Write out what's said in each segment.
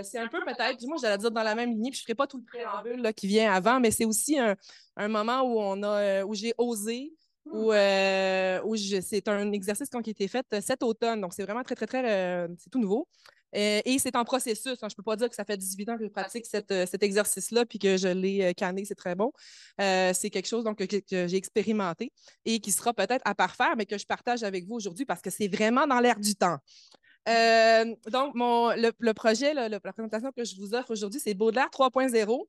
c'est un peu peut-être, du moins, j'allais dire dans la même lignée, puis je ne ferai pas tout le préambule là, qui vient avant, mais c'est aussi un moment où où j'ai osé, c'est un exercice qui a été fait cet automne. Donc, c'est vraiment très, très, très, c'est tout nouveau. Et c'est en processus, hein. Je ne peux pas dire que ça fait 18 ans que je pratique cet exercice-là puis que je l'ai canné, c'est très bon. C'est quelque chose donc, que j'ai expérimenté et qui sera peut-être à parfaire, mais que je partage avec vous aujourd'hui parce que c'est vraiment dans l'air du temps. Donc, le projet, là, la présentation que je vous offre aujourd'hui, c'est Baudelaire 3.0.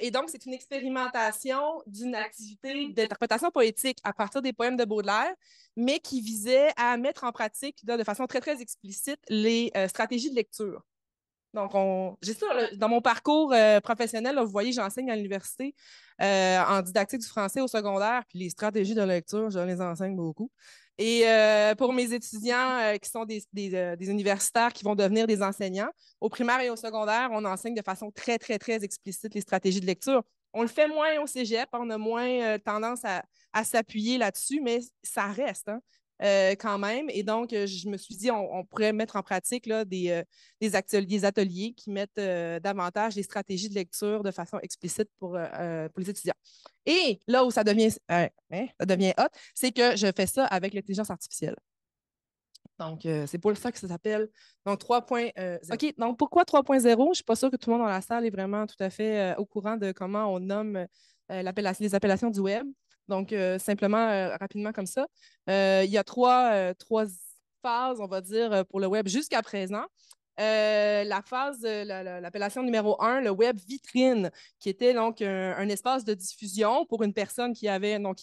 Et donc, c'est une expérimentation d'une activité d'interprétation poétique à partir des poèmes de Baudelaire, mais qui visait à mettre en pratique là, de façon très, très explicite les stratégies de lecture. Donc, j'ai ça là, dans mon parcours professionnel, là, vous voyez, j'enseigne à l'université en didactique du français au secondaire, puis les stratégies de lecture, je les enseigne beaucoup. Et pour mes étudiants qui sont des universitaires qui vont devenir des enseignants, au primaire et au secondaire, on enseigne de façon très, très, très explicite les stratégies de lecture. On le fait moins au cégep, on a moins tendance à s'appuyer là-dessus, mais ça reste. Hein, quand même. Et donc, je me suis dit, on pourrait mettre en pratique là, des ateliers qui mettent davantage les stratégies de lecture de façon explicite pour les étudiants. Et là où ça devient hot, c'est que je fais ça avec l'intelligence artificielle. Donc, c'est pour ça que ça s'appelle donc 3.0. OK, donc pourquoi 3.0? Je ne suis pas sûre que tout le monde dans la salle est vraiment tout à fait au courant de comment on nomme les appellations du web. Donc, simplement, rapidement comme ça. Il y a trois phases, on va dire, pour le web jusqu'à présent. L'appellation numéro 1, le web vitrine, qui était donc un espace de diffusion pour une personne qui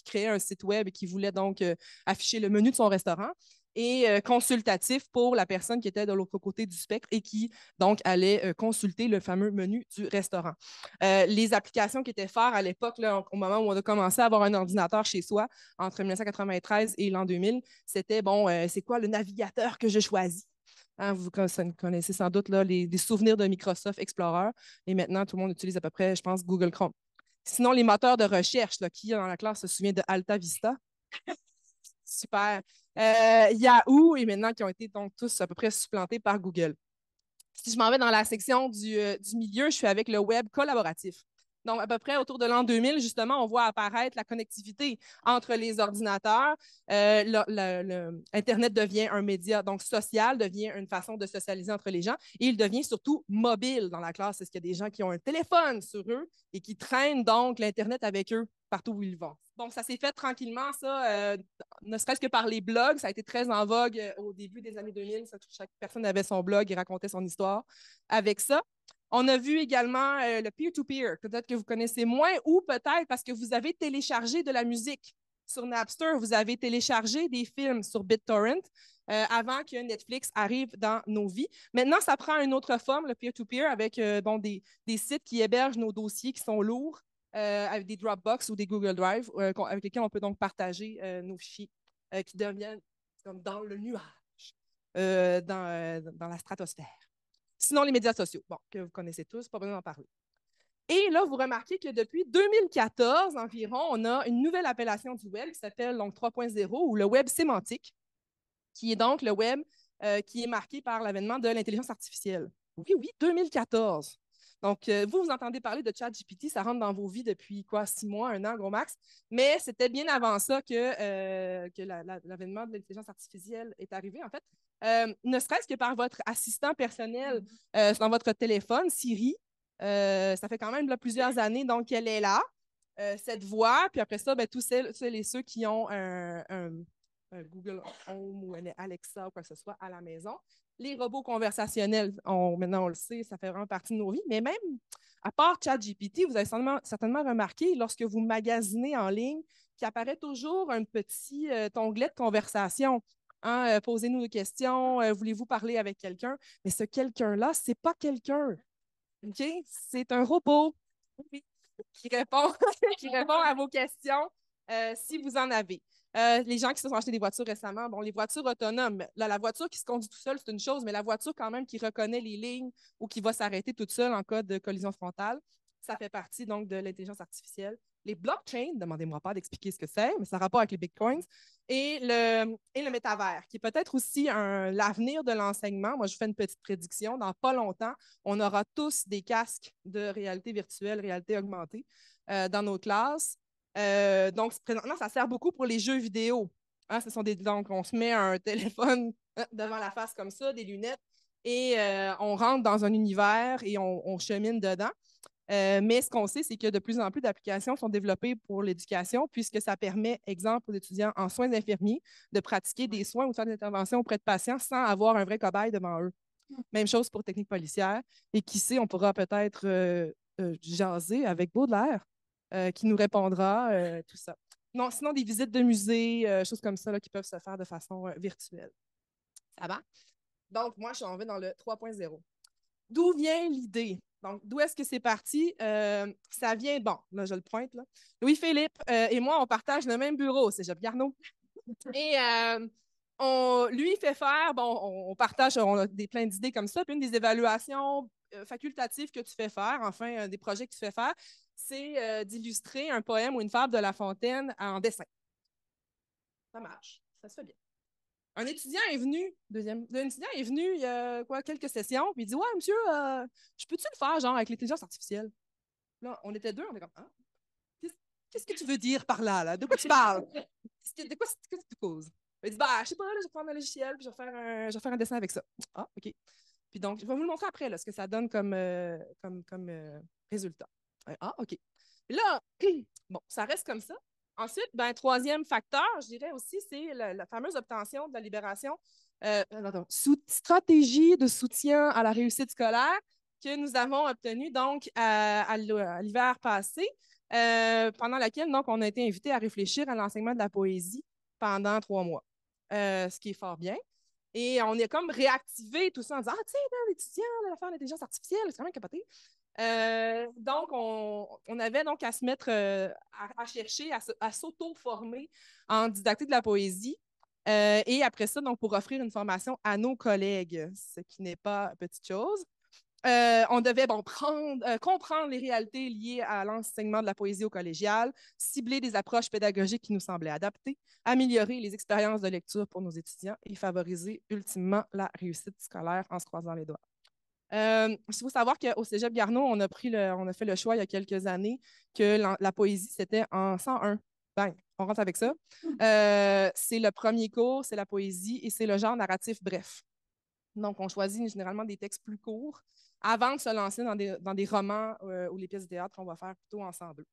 créait un site web et qui voulait donc afficher le menu de son restaurant et consultatif pour la personne qui était de l'autre côté du spectre et qui, donc, allait consulter le fameux menu du restaurant. Les applications qui étaient phares à l'époque, là, au moment où on a commencé à avoir un ordinateur chez soi, entre 1993 et l'an 2000, c'était, bon, c'est quoi le navigateur que je choisis? Hein, vous connaissez sans doute là, les souvenirs de Microsoft Explorer. Et maintenant, tout le monde utilise à peu près, je pense, Google Chrome. Sinon, les moteurs de recherche, là, qui dans la classe se souvient de Alta Vista? Super. Yahoo et maintenant qui ont été donc tous à peu près supplantés par Google. Si je m'en vais dans la section du milieu, je suis avec le web collaboratif. Donc, à peu près autour de l'an 2000, justement, on voit apparaître la connectivité entre les ordinateurs. Internet devient un média donc social, devient une façon de socialiser entre les gens et il devient surtout mobile dans la classe. Est-ce qu'il y a des gens qui ont un téléphone sur eux et qui traînent donc l'Internet avec eux partout où ils vont? Donc, ça s'est fait tranquillement, ça, ne serait-ce que par les blogs. Ça a été très en vogue au début des années 2000. Chaque personne avait son blog et racontait son histoire avec ça. On a vu également le peer-to-peer, peut-être que vous connaissez moins, ou peut-être parce que vous avez téléchargé de la musique sur Napster, vous avez téléchargé des films sur BitTorrent avant que Netflix arrive dans nos vies. Maintenant, ça prend une autre forme, le peer-to-peer, avec des sites qui hébergent nos dossiers qui sont lourds, avec des Dropbox ou des Google Drive, avec lesquels on peut donc partager nos fichiers qui deviennent comme dans le nuage, dans la stratosphère. Sinon, les médias sociaux, bon, que vous connaissez tous, pas besoin d'en parler. Et là, vous remarquez que depuis 2014 environ, on a une nouvelle appellation du web qui s'appelle donc 3.0 ou le web sémantique, qui est donc le web qui est marqué par l'avènement de l'intelligence artificielle. Oui, oui, 2014. Donc, vous entendez parler de ChatGPT, ça rentre dans vos vies depuis quoi, 6 mois, 1 an, gros max, mais c'était bien avant ça que l'avènement de l'intelligence artificielle est arrivé, en fait. Ne serait-ce que par votre assistant personnel dans votre téléphone, Siri, ça fait quand même là, plusieurs années, donc elle est là, cette voix, puis après ça, ben, tous celles et ceux qui ont un Google Home ou un Alexa ou quoi que ce soit à la maison. Les robots conversationnels, maintenant on le sait, ça fait vraiment partie de nos vies, mais même à part ChatGPT, vous avez certainement remarqué, lorsque vous magasinez en ligne, qu'il apparaît toujours un petit onglet de conversation. Hein, posez-nous des questions, voulez-vous parler avec quelqu'un? Mais ce quelqu'un-là, ce n'est pas quelqu'un. OK? C'est un robot qui répond, qui répond à vos questions si vous en avez. Les gens qui se sont achetés des voitures récemment, bon, les voitures autonomes, là, la voiture qui se conduit tout seul, c'est une chose, mais la voiture quand même qui reconnaît les lignes ou qui va s'arrêter toute seule en cas de collision frontale, ça fait partie donc de l'intelligence artificielle les blockchains, demandez-moi pas d'expliquer ce que c'est, mais ça a rapport avec les bitcoins, et le métavers, qui est peut-être aussi l'avenir de l'enseignement. Moi, je fais une petite prédiction. Dans pas longtemps, on aura tous des casques de réalité virtuelle, réalité augmentée dans nos classes. Donc, présentement, ça sert beaucoup pour les jeux vidéo. Hein, donc, on se met un téléphone devant la face comme ça, des lunettes, et on rentre dans un univers et on chemine dedans. Mais ce qu'on sait, c'est que de plus en plus d'applications sont développées pour l'éducation, puisque ça permet, exemple, aux étudiants en soins infirmiers de pratiquer des soins ou de faire des interventions auprès de patients sans avoir un vrai cobaye devant eux. Même chose pour technique policière. Et qui sait, on pourra peut-être jaser avec Baudelaire, qui nous répondra, tout ça. Non, sinon, des visites de musées, choses comme ça, là, qui peuvent se faire de façon virtuelle. Ça va? Donc, moi, je vais dans le 3.0. D'où vient l'idée? Donc, d'où est-ce que c'est parti? Ça vient, bon, là, je le pointe, là. Louis-Philippe et moi, on partage le même bureau au Cégep Garneau. Et lui fait faire, bon, on partage, on a plein d'idées comme ça. Puis une des évaluations facultatives que tu fais faire, enfin, des projets que tu fais faire, c'est d'illustrer un poème ou une fable de La Fontaine en dessin. Ça marche, ça se fait bien. Un étudiant est venu, il y a quelques sessions, puis il dit: Ouais, monsieur, je peux-tu le faire, genre, avec l'intelligence artificielle? Là, on était deux, on était comme: Ah, qu'est-ce que tu veux dire par là, là? De quoi tu parles? De quoi tu causes? Il dit: Bah, je sais pas, là, je vais prendre un logiciel, puis je vais faire un dessin avec ça. Ah, OK. Puis donc, je vais vous le montrer après, là, ce que ça donne comme résultat. Ah, OK. Puis là, bon, ça reste comme ça. Ensuite, ben, troisième facteur, je dirais aussi, c'est la fameuse obtention de la libération, stratégie de soutien à la réussite scolaire que nous avons obtenue donc à l'hiver passé, pendant laquelle donc, on a été invité à réfléchir à l'enseignement de la poésie pendant 3 mois, ce qui est fort bien. Et on est comme réactivé tout ça en disant: Ah, tu sais, l'étudiant, l'affaire d'intelligence artificielle, c'est quand même capoté. Donc, on avait donc à se mettre à chercher, à s'auto-former en didactique de la poésie. Et après ça, donc, pour offrir une formation à nos collègues, ce qui n'est pas petite chose. On devait comprendre les réalités liées à l'enseignement de la poésie au collégial, cibler des approches pédagogiques qui nous semblaient adaptées, améliorer les expériences de lecture pour nos étudiants et favoriser ultimement la réussite scolaire en se croisant les doigts. Il faut savoir qu'au Cégep Garneau, on a fait le choix il y a quelques années que la poésie, c'était en 101. Bang, on rentre avec ça. C'est le premier cours, c'est la poésie et c'est le genre narratif bref. Donc, on choisit généralement des textes plus courts avant de se lancer dans des romans ou les pièces de théâtre qu'on va faire plutôt en 102.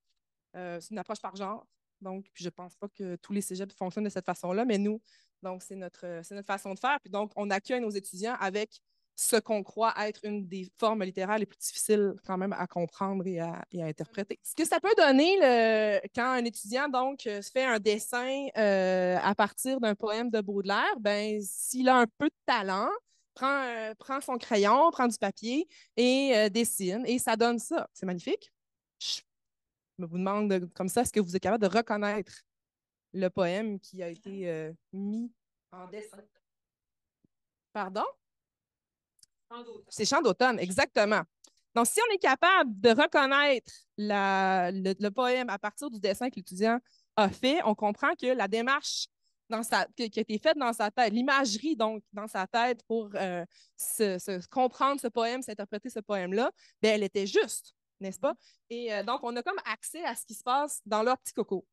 C'est une approche par genre. Donc, puis je ne pense pas que tous les cégeps fonctionnent de cette façon-là, mais nous, donc, c'est notre façon de faire. Puis donc, on accueille nos étudiants avec ce qu'on croit être une des formes littéraires les plus difficiles quand même à comprendre et à interpréter. Ce que ça peut donner quand un étudiant donc se fait un dessin à partir d'un poème de Baudelaire, ben s'il a un peu de talent, prend son crayon, prend du papier et dessine, et ça donne ça. C'est magnifique. Je vous demande comme ça, est-ce que vous êtes capable de reconnaître le poème qui a été mis en dessin? Pardon? C'est Chant d'automne, exactement. Donc, si on est capable de reconnaître le poème à partir du dessin que l'étudiant a fait, on comprend que la démarche qui a été faite dans sa tête, l'imagerie donc dans sa tête pour comprendre ce poème, s'interpréter ce poème-là, ben, elle était juste, n'est-ce pas? Et donc, on a comme accès à ce qui se passe dans leur petit coco.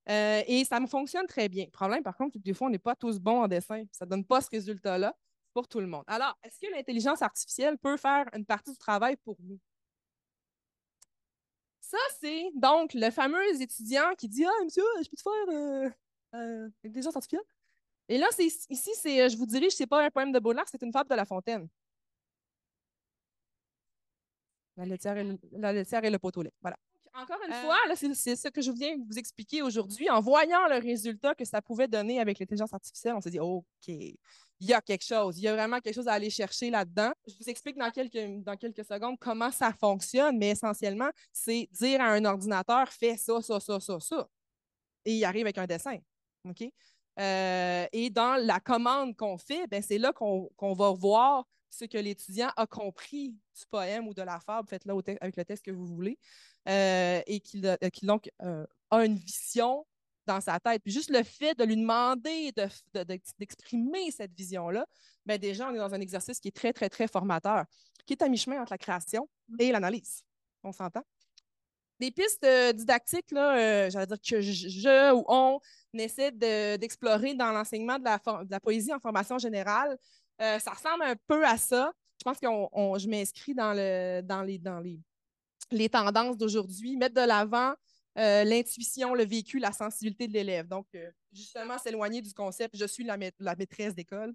Et ça me fonctionne très bien. Le problème, par contre, c'est que des fois, on n'est pas tous bons en dessin. Ça ne donne pas ce résultat-là pour tout le monde. Alors, est-ce que l'intelligence artificielle peut faire une partie du travail pour nous? Ça, c'est donc le fameux étudiant qui dit: Ah, monsieur, je peux te faire l'intelligence artificielle? Et là, ici, je vous dirige, c'est pas un poème de Baudelaire, c'est une fable de La Fontaine. La laitière et le pot au lait. Voilà. Encore une fois, là, c'est ce que je viens de vous expliquer aujourd'hui. En voyant le résultat que ça pouvait donner avec l'intelligence artificielle, on s'est dit: OK, il y a quelque chose. Il y a vraiment quelque chose à aller chercher là-dedans. Je vous explique dans quelques secondes comment ça fonctionne, mais essentiellement, c'est dire à un ordinateur: fais ça, ça, ça, ça, ça. Et il arrive avec un dessin. OK? Et dans la commande qu'on fait, ben, c'est là qu'on va voir ce que l'étudiant a compris du poème ou de la fable. Faites-le avec le texte que vous voulez. et qu'il donc a une vision dans sa tête. Puis juste le fait de lui demander d'exprimer cette vision-là, bien déjà, on est dans un exercice qui est très, très, très formateur, qui est à mi-chemin entre la création et l'analyse. On s'entend? Des pistes didactiques, là, j'allais dire que je ou on essaie d'explorer dans l'enseignement de la poésie en formation générale. Ça ressemble un peu à ça. Je pense que je m'inscris dans les tendances d'aujourd'hui, mettre de l'avant l'intuition, le vécu, la sensibilité de l'élève. Donc, justement, s'éloigner du concept je suis la maîtresse d'école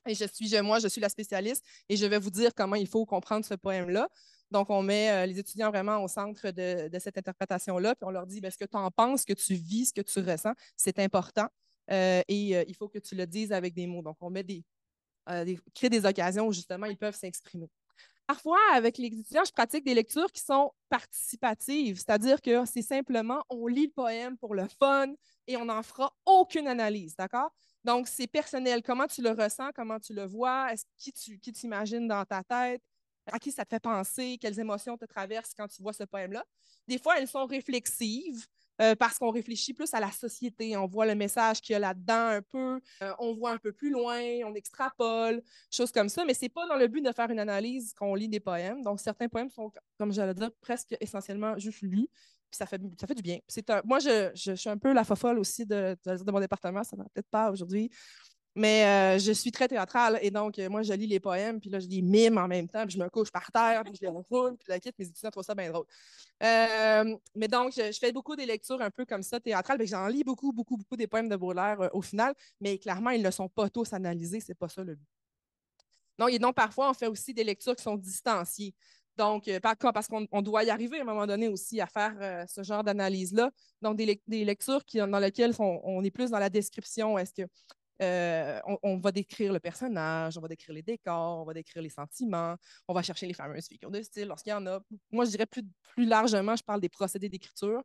et moi, je suis la spécialiste et je vais vous dire comment il faut comprendre ce poème-là. Donc, on met les étudiants vraiment au centre de cette interprétation-là, puis on leur dit ce que tu en penses, ce que tu vis, ce que tu ressens, c'est important et il faut que tu le dises avec des mots. Donc, on met crée des occasions où justement ils peuvent s'exprimer. Parfois, avec les étudiants, je pratique des lectures qui sont participatives, c'est-à-dire que c'est simplement, on lit le poème pour le fun et on n'en fera aucune analyse, d'accord? Donc, c'est personnel. Comment tu le ressens, comment tu le vois, qui tu imagines dans ta tête, à qui ça te fait penser, quelles émotions te traversent quand tu vois ce poème-là. Des fois, elles sont réflexives parce qu'on réfléchit plus à la société, on voit le message qu'il y a là-dedans un peu, on voit un peu plus loin, on extrapole, choses comme ça, mais c'est pas dans le but de faire une analyse qu'on lit des poèmes. Donc, certains poèmes sont, comme j'allais dire, presque essentiellement juste lus, puis ça fait du bien. Moi, je suis un peu la fofolle aussi de mon département, ça ne va peut-être pas aujourd'hui, mais je suis très théâtrale et donc, moi, je lis les poèmes, puis là, je les mime en même temps, puis je me couche par terre, puis je les roule, puis la quitte, mes étudiants trouvent ça bien drôle. Mais donc, je fais beaucoup des lectures un peu comme ça, théâtrales. J'en lis beaucoup, beaucoup, beaucoup des poèmes de Baudelaire au final, mais clairement, ils ne sont pas tous analysés, c'est pas ça le but. Non, et donc, parfois, on fait aussi des lectures qui sont distanciées. Donc, parce qu'on doit y arriver à un moment donné aussi à faire ce genre d'analyse-là. Donc, des lectures dans lesquelles on est plus dans la description. Est-ce que on va décrire le personnage, on va décrire les décors, on va décrire les sentiments, on va chercher les fameuses figures de style lorsqu'il y en a. Moi, je dirais plus largement, je parle des procédés d'écriture.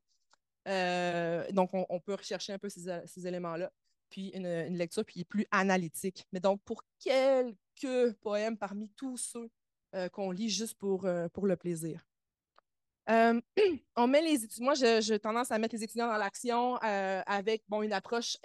Donc, on peut rechercher un peu ces éléments-là. Puis une lecture puis plus analytique. Mais donc, pour quelques poèmes parmi tous ceux qu'on lit juste pour le plaisir. Euh, on met moi, j'ai tendance à mettre les étudiants dans l'action avec une approche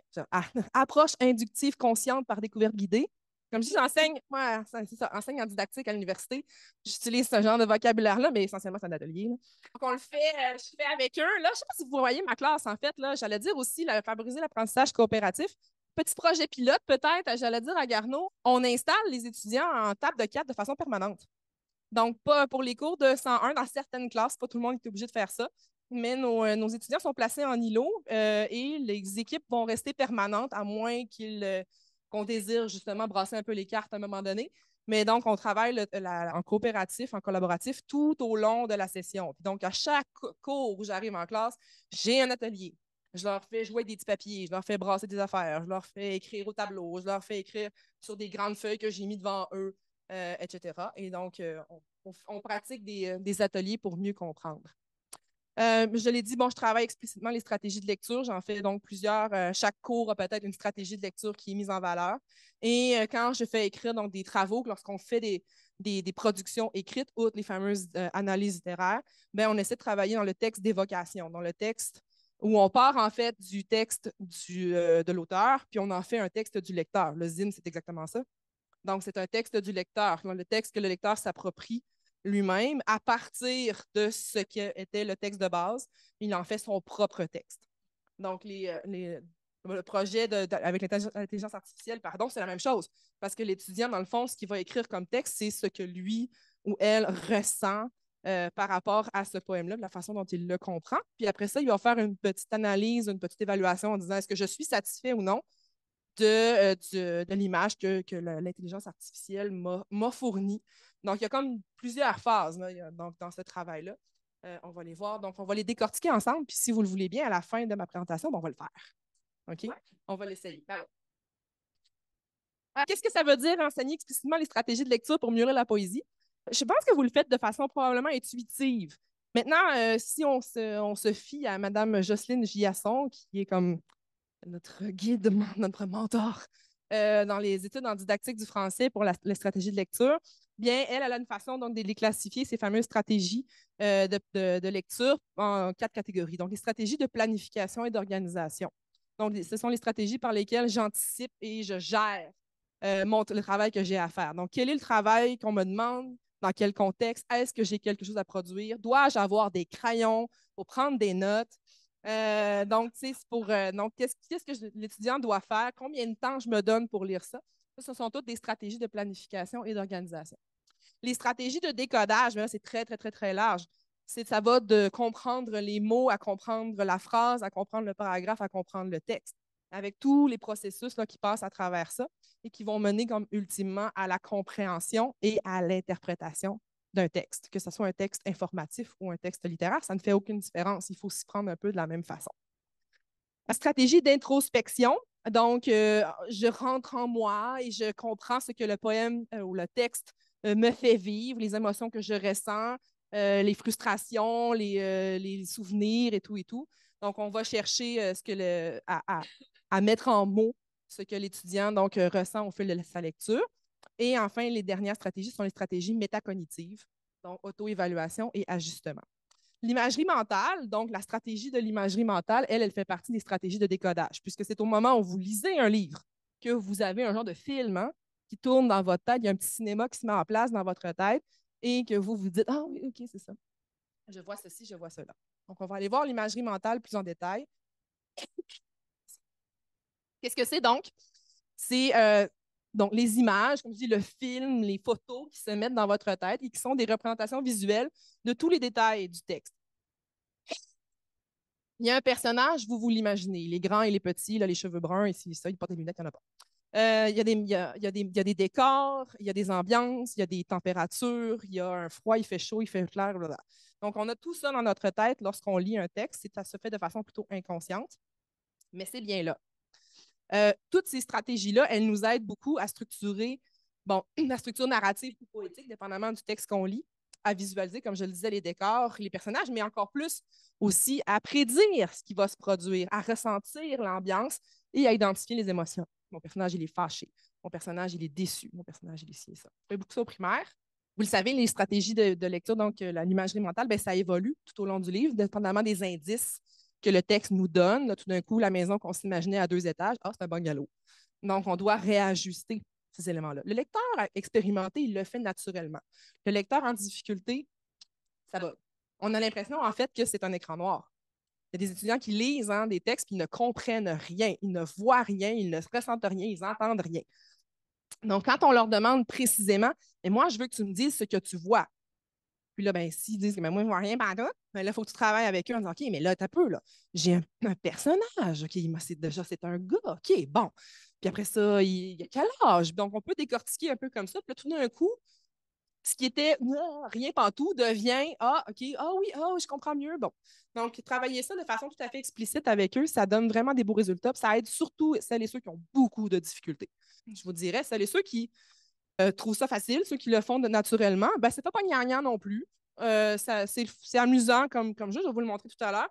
inductive consciente par découverte guidée. Comme je dis, j'enseigne, moi, c'est ça, enseigne en didactique à l'université. J'utilise ce genre de vocabulaire-là, mais essentiellement, c'est un atelier. Là. Donc, on le fait, je fais avec eux. Là, je ne sais pas si vous voyez ma classe, en fait. Là, j'allais dire aussi favoriser l'apprentissage coopératif. Petit projet pilote, peut-être, j'allais dire à Garneau, on installe les étudiants en table de 4 de façon permanente. Donc, pas pour les cours de 101 dans certaines classes, pas tout le monde est obligé de faire ça, mais nos étudiants sont placés en îlot et les équipes vont rester permanentes à moins qu'on désire justement brasser un peu les cartes à un moment donné. Mais donc, on travaille en coopératif, en collaboratif tout au long de la session. Puis donc, à chaque cours où j'arrive en classe, j'ai un atelier. Je leur fais jouer des petits papiers, je leur fais brasser des affaires, je leur fais écrire au tableau, je leur fais écrire sur des grandes feuilles que j'ai mis devant eux. Etc. Et donc, on pratique des ateliers pour mieux comprendre. Je l'ai dit, je travaille explicitement les stratégies de lecture. J'en fais donc plusieurs. Chaque cours a peut-être une stratégie de lecture qui est mise en valeur. Et quand je fais écrire donc, des travaux, lorsqu'on fait des productions écrites, outre les fameuses analyses littéraires, on essaie de travailler dans le texte d'évocation, dans le texte où on part en fait du texte de l'auteur, puis on en fait un texte du lecteur. Le ZIM, c'est exactement ça. Donc, c'est un texte du lecteur, le texte que le lecteur s'approprie lui-même à partir de ce qu'était le texte de base. Il en fait son propre texte. Donc, le projet avec l'intelligence artificielle, pardon, c'est la même chose. Parce que l'étudiant, dans le fond, ce qu'il va écrire comme texte, c'est ce que lui ou elle ressent par rapport à ce poème-là, de la façon dont il le comprend. Puis après ça, il va faire une petite analyse, une petite évaluation en disant est-ce que je suis satisfait ou non de l'image que l'intelligence artificielle m'a fournie. Donc, il y a comme plusieurs phases là, dans ce travail-là. On va les voir. Donc, on va les décortiquer ensemble. Puis, si vous le voulez bien, à la fin de ma présentation, on va le faire. OK? Ouais. On va l'essayer. Qu'est-ce que ça veut dire enseigner explicitement les stratégies de lecture pour mieux lire la poésie? Je pense que vous le faites de façon probablement intuitive. Maintenant, si on se fie à Mme Jocelyne Giasson, qui est comme notre guide, notre mentor dans les études en didactique du français pour les stratégies de lecture, bien, elle a une façon donc, de les classifier, ces fameuses stratégies de lecture, en 4 catégories. Donc, les stratégies de planification et d'organisation. Donc, ce sont les stratégies par lesquelles j'anticipe et je gère le travail que j'ai à faire. Donc, quel est le travail qu'on me demande? Dans quel contexte? Est-ce que j'ai quelque chose à produire? Dois-je avoir des crayons pour prendre des notes? Donc, tu sais, c'est pour. Donc, qu'est-ce que l'étudiant doit faire? Combien de temps je me donne pour lire ça? Ça, ce sont toutes des stratégies de planification et d'organisation. Les stratégies de décodage, là, c'est très, très, très, très large. Ça va de comprendre les mots à comprendre la phrase, à comprendre le paragraphe, à comprendre le texte, avec tous les processus là, qui passent à travers ça et qui vont mener comme ultimement à la compréhension et à l'interprétation d'un texte, que ce soit un texte informatif ou un texte littéraire, ça ne fait aucune différence. Il faut s'y prendre un peu de la même façon. La stratégie d'introspection, donc je rentre en moi et je comprends ce que le poème ou le texte me fait vivre, les émotions que je ressens, les frustrations, les souvenirs et tout et tout. Donc, on va chercher à mettre en mots ce que l'étudiant donc, ressent au fil de sa lecture. Et enfin, les dernières stratégies sont les stratégies métacognitives, donc auto-évaluation et ajustement. L'imagerie mentale, donc la stratégie de l'imagerie mentale, elle fait partie des stratégies de décodage, puisque c'est au moment où vous lisez un livre que vous avez un genre de film hein, qui tourne dans votre tête, il y a un petit cinéma qui se met en place dans votre tête et que vous vous dites « Ah oui, OK, c'est ça. Je vois ceci, je vois cela. » Donc, on va aller voir l'imagerie mentale plus en détail. Qu'est-ce que c'est donc? C'est donc les images, comme je dis, le film, les photos qui se mettent dans votre tête et qui sont des représentations visuelles de tous les détails du texte. Il y a un personnage, vous l'imaginez. Il est grand, il est petit, là, les cheveux bruns, ici, ça, il porte des lunettes, il n'y en a pas. Il y a des décors, il y a des ambiances, il y a des températures, il y a un froid, il fait chaud, il fait clair. Blablabla. Donc, on a tout ça dans notre tête lorsqu'on lit un texte. Ça se fait de façon plutôt inconsciente, mais c'est bien là. Toutes ces stratégies-là, elles nous aident beaucoup à structurer, bon, la structure narrative ou poétique, dépendamment du texte qu'on lit, à visualiser, comme je le disais, les décors, les personnages, mais encore plus aussi à prédire ce qui va se produire, à ressentir l'ambiance et à identifier les émotions. Mon personnage, il est fâché. Mon personnage, il est déçu. Mon personnage, il est ci et ça. Je fais beaucoup ça au primaire. Vous le savez, les stratégies de lecture, donc l'imagerie mentale, ben, ça évolue tout au long du livre, dépendamment des indices que le texte nous donne. Là, tout d'un coup, la maison qu'on s'imaginait à 2 étages, c'est un bungalow. Donc, on doit réajuster ces éléments-là. Le lecteur expérimenté, il le fait naturellement. Le lecteur en difficulté, ça va. On a l'impression, en fait, que c'est un écran noir. Il y a des étudiants qui lisent hein, des textes, puis ils ne comprennent rien, ils ne voient rien, ils ne ressentent rien, ils n'entendent rien. Donc, quand on leur demande précisément, et moi, je veux que tu me dises ce que tu vois. Puis là, ben, s'ils disent que moi, je ne vois rien pendant tout, ben là, il faut que tu travailles avec eux en disant OK, mais là, t'as peu, là. J'ai un personnage. OK, c'est un gars. OK, bon. Puis après ça, il a quel âge? Donc, on peut décortiquer un peu comme ça. Puis là, tout d'un coup, ce qui était rien pantoute devient Ah, OK, ah oui, ah, je comprends mieux. Bon. Donc, travailler ça de façon tout à fait explicite avec eux, ça donne vraiment des beaux résultats. Puis ça aide surtout celles et ceux qui ont beaucoup de difficultés. Je vous dirais, celles et ceux qui trouvent ça facile, ceux qui le font naturellement, ben, c'est pas gnangnan non plus. C'est amusant comme jeu, je vais vous le montrer tout à l'heure.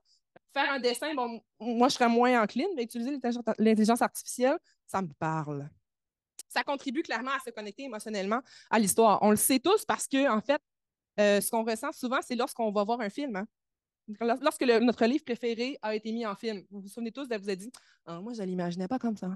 Faire un dessin, bon, moi, je serais moins encline, mais utiliser l'intelligence artificielle, ça me parle. Ça contribue clairement à se connecter émotionnellement à l'histoire. On le sait tous parce que, en fait, ce qu'on ressent souvent, c'est lorsqu'on va voir un film. Hein. Lorsque notre livre préféré a été mis en film. Vous vous souvenez tous de vous avez dit ah, moi, je ne l'imaginais pas comme ça.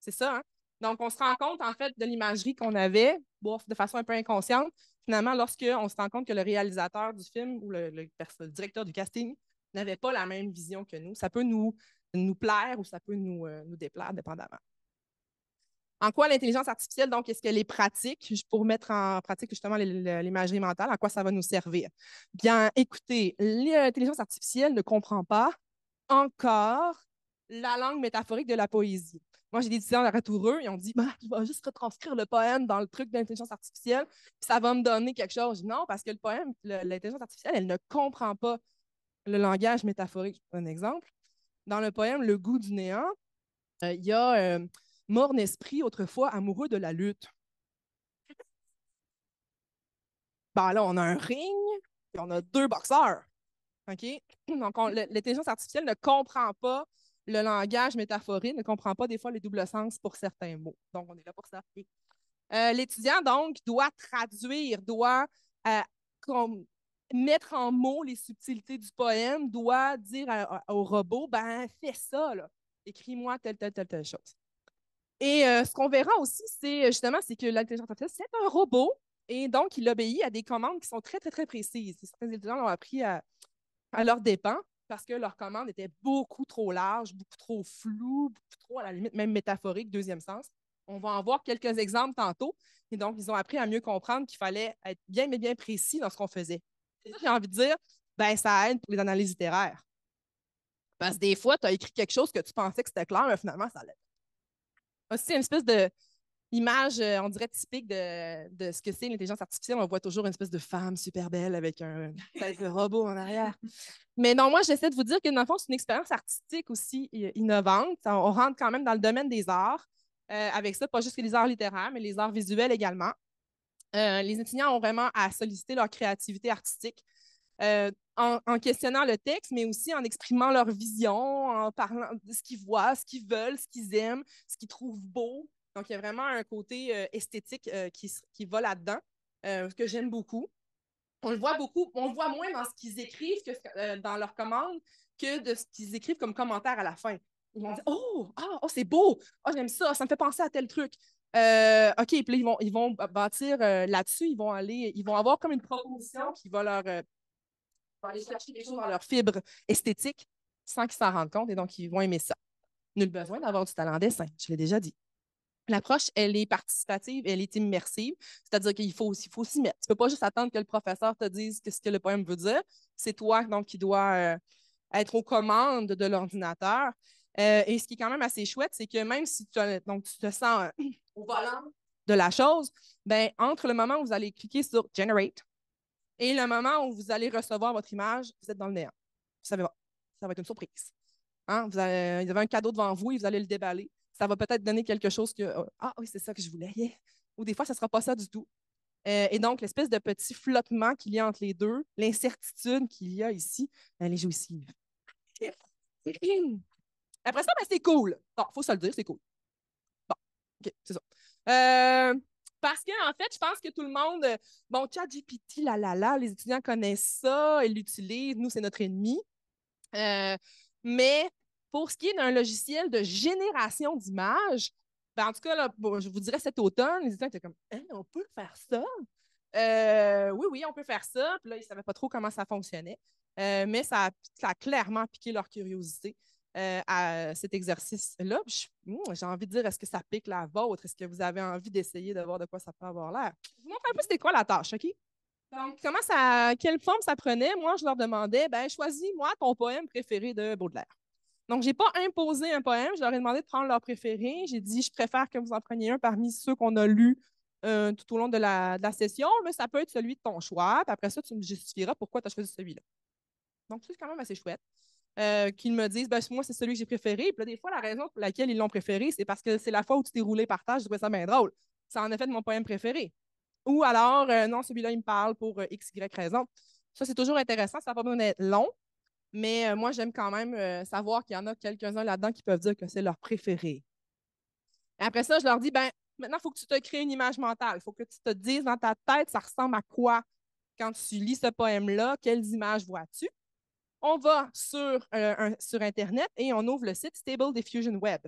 C'est ça, hein? Donc, on se rend compte, en fait, de l'imagerie qu'on avait, bon, de façon un peu inconsciente. Finalement, lorsqu'on se rend compte que le réalisateur du film ou le directeur du casting n'avait pas la même vision que nous, ça peut nous plaire ou ça peut nous déplaire, dépendamment. En quoi l'intelligence artificielle, donc, est-ce qu'elle est pratique pour mettre en pratique justement l'imagerie mentale? À quoi ça va nous servir? Bien, écoutez, l'intelligence artificielle ne comprend pas encore la langue métaphorique de la poésie. Moi, j'ai des étudiants à Ratoureux, ils ont dit bah, je vais juste retranscrire le poème dans le truc de l'intelligence artificielle, puis ça va me donner quelque chose. Non, parce que le poème, l'intelligence artificielle, elle ne comprend pas le langage métaphorique. Un exemple. Dans le poème Le goût du néant, il y a morne esprit, autrefois amoureux de la lutte. Ben là, on a un ring, puis on a 2 boxeurs. OK? Donc, l'intelligence artificielle ne comprend pas le langage métaphorique ne comprend pas des fois les doubles sens pour certains mots. Donc, on est là pour ça. L'étudiant, donc, doit traduire, doit euh, mettre en mots les subtilités du poème, doit dire au robot, ben, fais ça, là. Écris-moi telle chose. Et ce qu'on verra aussi, c'est justement, c'est que l'intelligence artificielle, c'est un robot, et donc, il obéit à des commandes qui sont très, très, très précises. Certains étudiants l'ont appris à leurs dépens parce que leurs commandes étaient beaucoup trop larges, beaucoup trop floues, beaucoup trop, à la limite, même métaphoriques, deuxième sens. On va en voir quelques exemples tantôt. Et donc, ils ont appris à mieux comprendre qu'il fallait être bien, mais bien précis dans ce qu'on faisait. C'est ça que j'ai envie de dire, ben, ça aide pour les analyses littéraires. Parce que des fois, tu as écrit quelque chose que tu pensais que c'était clair, mais finalement, ça l'est. Aussi, une espèce de image, on dirait, typique de ce que c'est l'intelligence artificielle. On voit toujours une espèce de femme super belle avec un tête de robot en arrière. Mais non, moi, j'essaie de vous dire que dans le fond, c'est une expérience artistique aussi innovante. On rentre quand même dans le domaine des arts avec ça, pas juste les arts littéraires, mais les arts visuels également. Les étudiants ont vraiment à solliciter leur créativité artistique en questionnant le texte, mais aussi en exprimant leur vision, en parlant de ce qu'ils voient, ce qu'ils veulent, ce qu'ils aiment, ce qu'ils trouvent beau. Donc, il y a vraiment un côté esthétique qui va là-dedans, que j'aime beaucoup. On le voit beaucoup, on le voit moins dans ce qu'ils écrivent dans leurs commandes que de ce qu'ils écrivent comme commentaire à la fin. Ils vont dire c'est beau, j'aime ça, ça me fait penser à tel truc. OK, puis là, ils vont bâtir là-dessus, ils vont avoir comme une proposition qui va va aller chercher quelque chose dans leur fibre esthétique sans qu'ils s'en rendent compte et donc ils vont aimer ça. Nul besoin d'avoir du talent en dessin, je l'ai déjà dit. L'approche, elle est participative, elle est immersive, c'est-à-dire qu'il faut s'y mettre. Tu ne peux pas juste attendre que le professeur te dise ce que le poème veut dire. C'est toi donc qui dois être aux commandes de l'ordinateur. Et ce qui est quand même assez chouette, c'est que même si donc, tu te sens au volant de la chose, ben, entre le moment où vous allez cliquer sur Generate et le moment où vous allez recevoir votre image, vous êtes dans le néant. Vous savez pas. Ça va être une surprise. Hein? Vous avez un cadeau devant vous et vous allez le déballer. Ça va peut-être donner quelque chose que ah oui, c'est ça que je voulais. Yeah. Ou des fois, ça ne sera pas ça du tout. Et donc, l'espèce de petit flottement qu'il y a entre les deux, l'incertitude qu'il y a ici, elle est jouissive. Après ça, ben, c'est cool. Bon, il faut se le dire, c'est cool. Bon, OK, c'est ça. Parce que, en fait, je pense que tout le monde, bon, ChatGPT, les étudiants connaissent ça, ils l'utilisent, nous, c'est notre ennemi. Mais pour ce qui est d'un logiciel de génération d'images, ben, en tout cas, là, bon, je vous dirais cet automne, les étudiants étaient comme hein, on peut faire ça? Oui, on peut faire ça. Puis là, ils ne savaient pas trop comment ça fonctionnait. Mais ça a clairement piqué leur curiosité à cet exercice-là. J'ai envie de dire, est-ce que ça pique la vôtre? Est-ce que vous avez envie d'essayer de voir de quoi ça peut avoir l'air? Je vous montre un peu c'était quoi la tâche, OK? Donc, quelle forme ça prenait? Moi, je leur demandais, ben, choisis-moi ton poème préféré de Baudelaire. Donc, je n'ai pas imposé un poème, je leur ai demandé de prendre leur préféré. J'ai dit, je préfère que vous en preniez un parmi ceux qu'on a lus tout au long de la session, mais ça peut être celui de ton choix. Puis après ça, tu me justifieras pourquoi tu as choisi celui-là. Donc, c'est quand même assez chouette. Qu'ils me disent, ben, moi, c'est celui que j'ai préféré. Puis là, des fois, la raison pour laquelle ils l'ont préféré, c'est parce que c'est la fois où tu t'es roulé par terre, je trouvais ça bien drôle. C'est en effet de mon poème préféré. Ou alors, non, celui-là, il me parle pour X, Y raison. Ça, c'est toujours intéressant. Ça n'a pas besoin d'être long, mais moi, j'aime quand même savoir qu'il y en a quelques-uns là-dedans qui peuvent dire que c'est leur préféré. Et après ça, je leur dis, ben, maintenant, il faut que tu te crées une image mentale. Il faut que tu te dises dans ta tête, ça ressemble à quoi quand tu lis ce poème-là, quelles images vois-tu? On va sur Internet et on ouvre le site Stable Diffusion Web.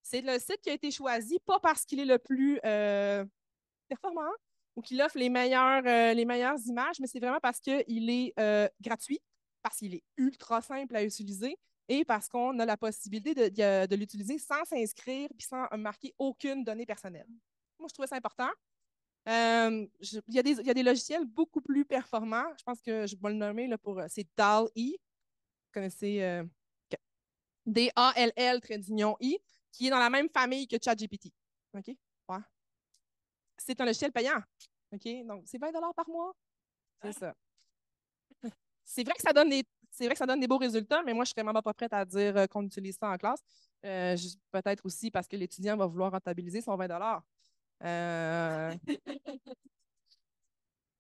C'est le site qui a été choisi, pas parce qu'il est le plus performant ou qu'il offre les meilleures images, mais c'est vraiment parce qu'il est gratuit, parce qu'il est ultra simple à utiliser et parce qu'on a la possibilité de l'utiliser sans s'inscrire et sans marquer aucune donnée personnelle. Moi, je trouvais ça important. Il y a des logiciels beaucoup plus performants. Je pense que je vais le nommer là, c'est DALL-E. Vous connaissez DALL, trait d'union I, qui est dans la même famille que ChatGPT. OK? Ouais. C'est un logiciel payant. OK? Donc, c'est 20 par mois. C'est ça. C'est vrai que ça donne des beaux résultats, mais moi, je suis vraiment pas prête à dire qu'on utilise ça en classe. Peut-être aussi parce que l'étudiant va vouloir rentabiliser son 20 euh...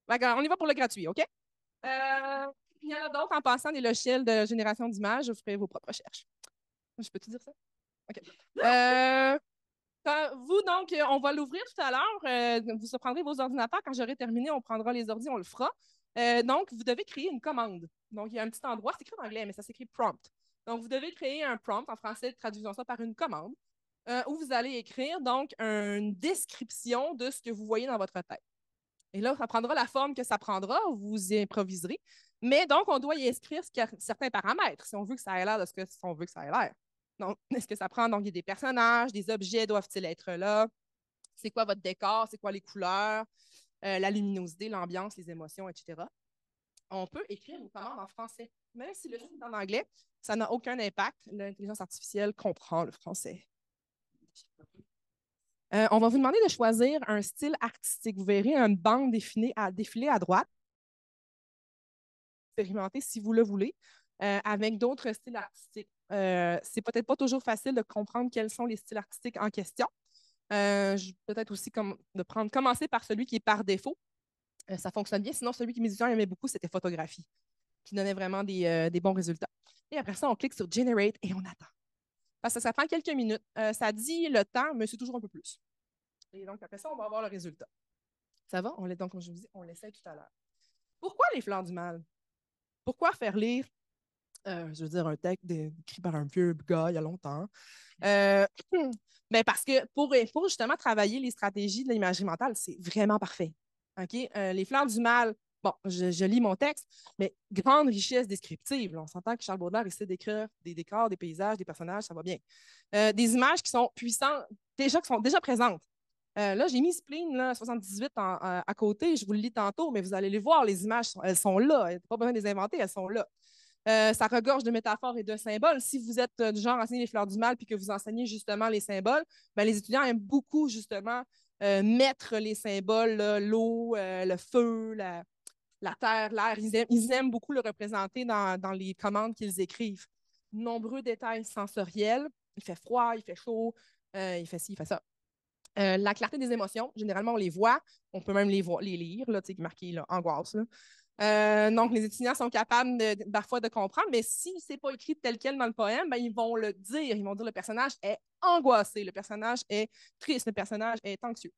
on y va pour le gratuit, OK? Il y en a d'autres en passant des logiciels de génération d'images. Vous ferez vos propres recherches. Je peux te dire ça? OK. Vous, donc, on va l'ouvrir tout à l'heure. Vous prendrez vos ordinateurs. Quand j'aurai terminé, on prendra les ordi, on le fera. Donc, vous devez créer une commande. Donc, il y a un petit endroit, c'est écrit en anglais, mais ça s'écrit prompt. Donc, vous devez créer un prompt, en français, traduisons ça par une commande, où vous allez écrire donc une description de ce que vous voyez dans votre tête. Et là, ça prendra la forme que ça prendra, vous y improviserez. Mais donc, on doit y inscrire certains paramètres si on veut que ça ait l'air de ce qu'on veut que ça ait l'air. Donc, est-ce que ça prend donc des personnages, des objets doivent-ils être là? C'est quoi votre décor? C'est quoi les couleurs? La luminosité, l'ambiance, les émotions, etc. On peut écrire une commande en français. Même si le site est en anglais, ça n'a aucun impact. L'intelligence artificielle comprend le français. On va vous demander de choisir un style artistique. Vous verrez une bande défiler à droite. Expérimenter si vous le voulez, avec d'autres styles artistiques. C'est peut-être pas toujours facile de comprendre quels sont les styles artistiques en question. Peut-être aussi commencer par celui qui est par défaut. Ça fonctionne bien. Sinon, celui que mes étudiants aimaient beaucoup, c'était photographie, qui donnait vraiment des bons résultats. Et après ça, on clique sur Generate et on attend. Parce que ça prend quelques minutes. Ça dit le temps, mais c'est toujours un peu plus. Et donc, après ça, on va avoir le résultat. Ça va? Donc, comme je vous dis, on l'essaie tout à l'heure. Pourquoi les fleurs du mal? Pourquoi faire lire, je veux dire, un texte écrit par un vieux gars il y a longtemps? Ben parce que pour justement travailler les stratégies de l'imagerie mentale, c'est vraiment parfait. OK? Les fleurs du mal, bon, je lis mon texte, mais grande richesse descriptive. Là. On s'entend que Charles Baudelaire essaie d'écrire des décors, des paysages, des personnages, ça va bien. Des images qui sont puissantes, qui sont déjà présentes. Là, j'ai mis Spleen là, 78 à côté. Je vous le lis tantôt, mais vous allez les voir. Les images, elles sont là. Il n'y a pas besoin de les inventer, elles sont là. Ça regorge de métaphores et de symboles. Si vous êtes du genre à enseigner les fleurs du mal puis que vous enseignez justement les symboles, ben, les étudiants aiment beaucoup justement mettre les symboles, l'eau, le feu, la terre, l'air. Ils aiment beaucoup le représenter dans les commandes qu'ils écrivent. Nombreux détails sensoriels. Il fait froid, il fait chaud, il fait ci, il fait ça. La clarté des émotions, généralement, on les voit. On peut même les lire, là, marqué là, angoisse. Donc, les étudiants sont capables parfois de comprendre, mais si ce n'est pas écrit tel quel dans le poème, ben, ils vont le dire. Ils vont dire le personnage est angoissé, le personnage est triste, le personnage est anxieux.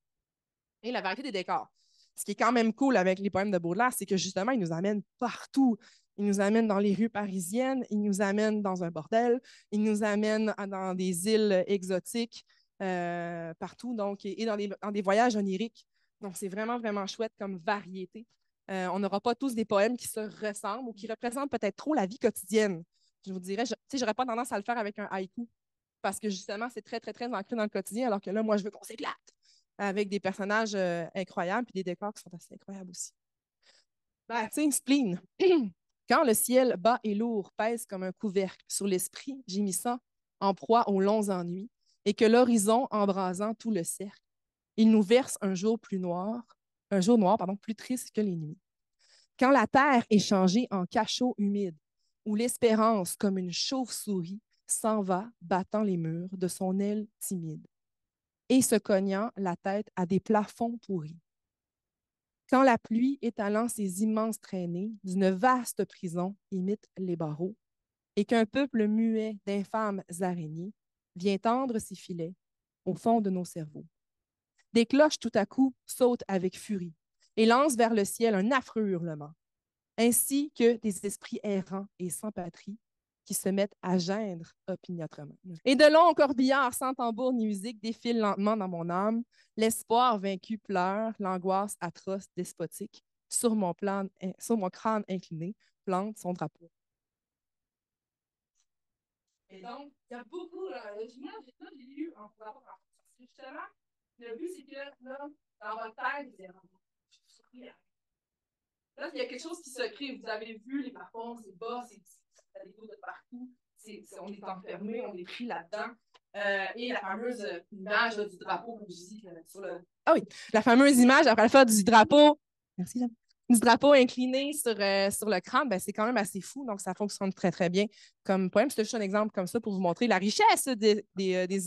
Et la variété des décors. Ce qui est quand même cool avec les poèmes de Baudelaire, c'est que justement, ils nous amènent partout. Ils nous amènent dans les rues parisiennes, ils nous amènent dans un bordel, ils nous amènent dans des îles exotiques, partout, donc, et dans des voyages oniriques. Donc, c'est vraiment, vraiment chouette comme variété. On n'aura pas tous des poèmes qui se ressemblent ou qui représentent peut-être trop la vie quotidienne. Je vous dirais, je n'aurais pas tendance à le faire avec un haïku parce que justement, c'est très, très, très ancré dans le quotidien, alors que là, moi, je veux qu'on s'éclate avec des personnages incroyables et des décors qui sont assez incroyables aussi. Ben, tu sais, Spleen. Quand le ciel bas et lourd pèse comme un couvercle sur l'esprit gémissant en proie aux longs ennuis, et que l'horizon embrasant tout le cercle, il nous verse un jour noir, plus triste que les nuits. Quand la terre est changée en cachot humide, où l'espérance, comme une chauve-souris, s'en va battant les murs de son aile timide et se cognant la tête à des plafonds pourris. Quand la pluie étalant ses immenses traînées d'une vaste prison imite les barreaux, et qu'un peuple muet d'infâmes araignées vient tendre ses filets au fond de nos cerveaux. Des cloches tout à coup sautent avec furie et lancent vers le ciel un affreux hurlement, ainsi que des esprits errants et sans patrie qui se mettent à geindre opiniâtrement. Et de longs corbillards sans tambour ni musique défilent lentement dans mon âme. L'espoir vaincu pleure, l'angoisse atroce, despotique. Sur mon crâne incliné, plante son drapeau. Et donc, il y a beaucoup. J'ai lu en rapport à ça. Justement, le but, c'est que là, dans votre tête, vous allez là, il y a quelque chose qui se crée. Vous avez vu les plafonds, c'est bas, c'est des eaux de partout. On est enfermé, on est pris là-dedans. Et la fameuse image là, du drapeau, comme je dis, sur le. Ah oui, la fameuse image après la fois du drapeau. Merci, Jeanne. Du drapeau incliné sur le crâne, ben, c'est quand même assez fou. Donc, ça fonctionne très, très bien comme poème. C'est juste un exemple comme ça pour vous montrer la richesse des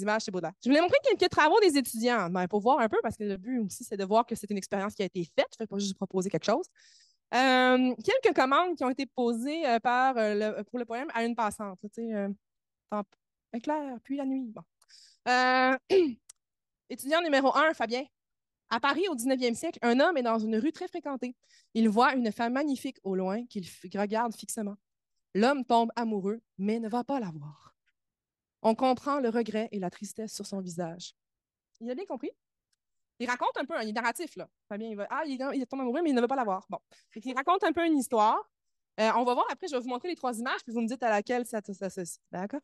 images chez Baudelaire. Je voulais montrer quelques travaux des étudiants pour voir un peu, parce que le but aussi, c'est de voir que c'est une expérience qui a été faite. Je ne vais pas juste proposer quelque chose. Quelques commandes qui ont été posées pour le poème à une passante. éclair, puis la nuit. Bon. Euh, étudiant numéro 1, Fabien. À Paris, au 19e siècle, un homme est dans une rue très fréquentée. Il voit une femme magnifique au loin qu'il regarde fixement. L'homme tombe amoureux, mais ne va pas la voir. On comprend le regret et la tristesse sur son visage. Il a bien compris? Il raconte un peu, il est narratif, là. Fabien, il tombe amoureux, mais il ne veut pas la voir. Bon. Il raconte un peu une histoire. On va voir après, je vais vous montrer les 3 images, puis vous me dites à laquelle ça s'associe. D'accord?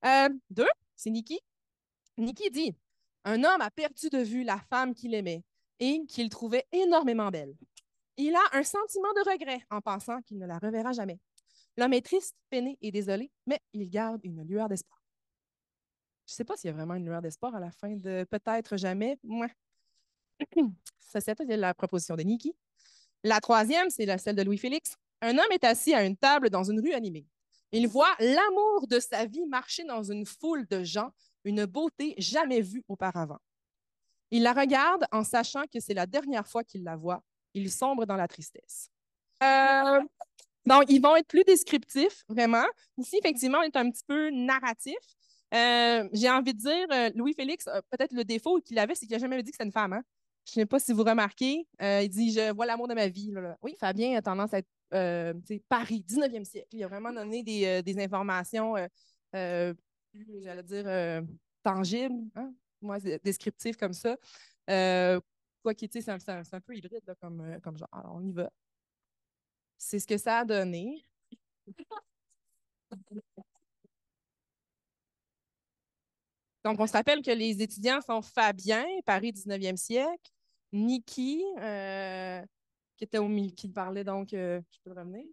2, c'est Nikki. Nikki dit: un homme a perdu de vue la femme qu'il aimait et qu'il trouvait énormément belle. Il a un sentiment de regret en pensant qu'il ne la reverra jamais. L'homme est triste, peiné et désolé, mais il garde une lueur d'espoir. Je ne sais pas s'il y a vraiment une lueur d'espoir à la fin de peut-être jamais. Moi. Ça, c'était la proposition de Nikki. La troisième, c'est celle de Louis-Félix. Un homme est assis à une table dans une rue animée. Il voit l'amour de sa vie marcher dans une foule de gens, une beauté jamais vue auparavant. Il la regarde en sachant que c'est la dernière fois qu'il la voit. Il sombre dans la tristesse. Donc, ils vont être plus descriptifs, vraiment. Ici, effectivement, on est un petit peu narratif. J'ai envie de dire, Louis-Félix, peut-être le défaut qu'il avait, c'est qu'il n'a jamais dit que c'était une femme. Hein? Je ne sais pas si vous remarquez. Il dit: je vois l'amour de ma vie. Là, là. Oui, Fabien a tendance à être Paris, 19e siècle. Il a vraiment donné des informations, j'allais dire, tangibles, hein? Moi, descriptives comme ça. Quoi qu'il, c'est un peu hybride là, comme genre. Alors, on y va. C'est ce que ça a donné. Donc, on se rappelle que les étudiants sont Fabien, Paris 19e siècle, Niki, qui était au milieu, qui parlait donc, je peux le ramener.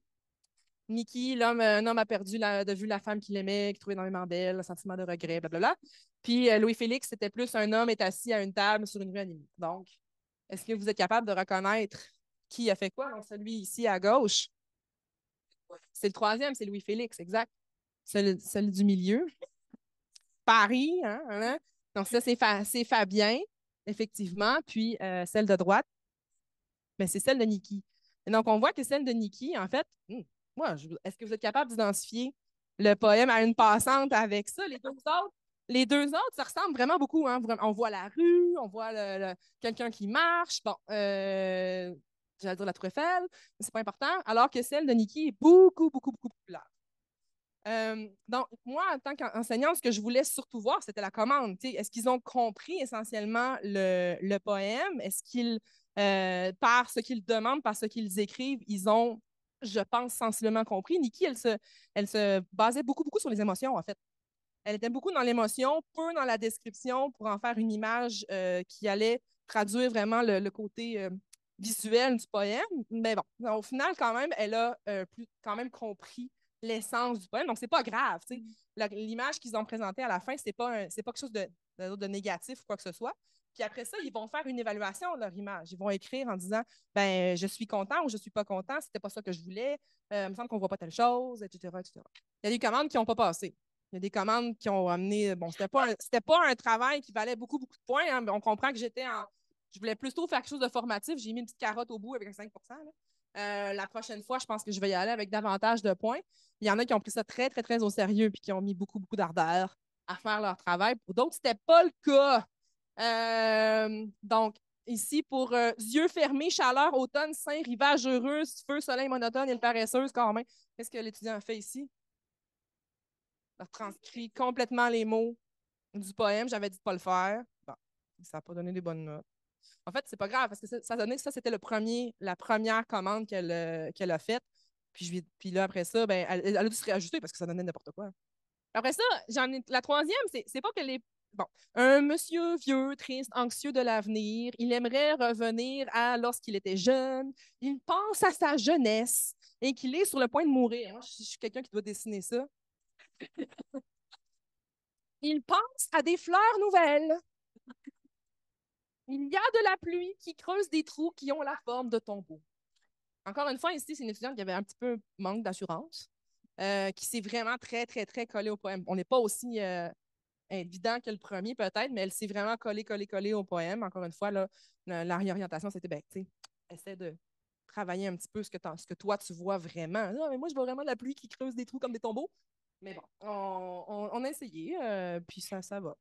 Niki, un homme a perdu de vue la femme qu'il aimait, qu'il trouvait énormément belle, le sentiment de regret, blablabla. Puis Louis-Félix, c'était plus un homme est assis à une table sur une rue animée. Donc, est-ce que vous êtes capable de reconnaître qui a fait quoi? Donc, celui ici à gauche, c'est le troisième, c'est Louis-Félix, exact. Celui du milieu. Paris, hein, hein. Donc, ça, c'est Fabien, effectivement. Puis, celle de droite, mais c'est celle de Nikki. Et donc, on voit que celle de Nikki, en fait, est-ce que vous êtes capable d'identifier le poème à une passante avec ça? Les deux autres, ça ressemble vraiment beaucoup. Hein? On voit la rue, on voit quelqu'un qui marche. Bon, j'allais dire la Tour Eiffel, mais c'est pas important. Alors que celle de Nikki est beaucoup, beaucoup, beaucoup plus large. Donc, moi, en tant qu'enseignante, ce que je voulais surtout voir, c'était la commande. Est-ce qu'ils ont compris essentiellement le poème? Est-ce qu'ils, par ce qu'ils demandent, par ce qu'ils écrivent, ils ont, je pense, sensiblement compris? Nikki, elle se basait beaucoup, beaucoup sur les émotions, en fait. Elle était beaucoup dans l'émotion, peu dans la description pour en faire une image qui allait traduire vraiment le côté visuel du poème. Mais bon, au final, quand même, elle a quand même compris l'essence du poème. Donc, c'est pas grave. L'image qu'ils ont présentée à la fin, c'est pas quelque chose de négatif ou quoi que ce soit. Puis après ça, ils vont faire une évaluation de leur image. Ils vont écrire en disant ben je suis content ou je suis pas content, c'était pas ça que je voulais, il me semble qu'on voit pas telle chose, etc., etc. Il y a des commandes qui n'ont pas passé. Il y a des commandes qui ont amené. Bon, c'était pas un travail qui valait beaucoup, beaucoup de points. Hein, mais on comprend que je voulais plutôt faire quelque chose de formatif. J'ai mis une petite carotte au bout avec un 5 là. La prochaine fois, je pense que je vais y aller avec davantage de points. Il y en a qui ont pris ça très, très, très au sérieux puis qui ont mis beaucoup, beaucoup d'ardeur à faire leur travail. Pour d'autres, c'était pas le cas. Donc, ici, pour yeux fermés, chaleur, automne, saint, rivage heureux, feu, soleil monotone, île paresseuse, Carmin. Qu'est-ce que l'étudiant a fait ici? Il a transcrit complètement les mots du poème. J'avais dit de ne pas le faire. Bon, ça n'a pas donné des bonnes notes. En fait, c'est pas grave parce que ça donnait que ça, c'était la première commande qu'elle a faite. Puis là, après ça, ben, elle a dû se réajuster parce que ça donnait n'importe quoi. Après ça, la troisième, c'est pas que les. Bon, un monsieur vieux, triste, anxieux de l'avenir, il aimerait revenir à lorsqu'il était jeune, il pense à sa jeunesse et qu'il est sur le point de mourir. Moi, je suis quelqu'un qui doit dessiner ça. Il pense à des fleurs nouvelles. Il y a de la pluie qui creuse des trous qui ont la forme de tombeaux. Encore une fois, ici, c'est une étudiante qui avait un petit peu manque d'assurance, qui s'est vraiment très, très, très collée au poème. On n'est pas aussi évident que le premier, peut-être, mais elle s'est vraiment collée, collée, collée au poème. Encore une fois, là, la réorientation, c'était, ben, tu sais, essaie de travailler un petit peu ce que toi, tu vois vraiment. Non, mais moi, je vois vraiment la pluie qui creuse des trous comme des tombeaux. Mais bon, on a essayé, puis ça va.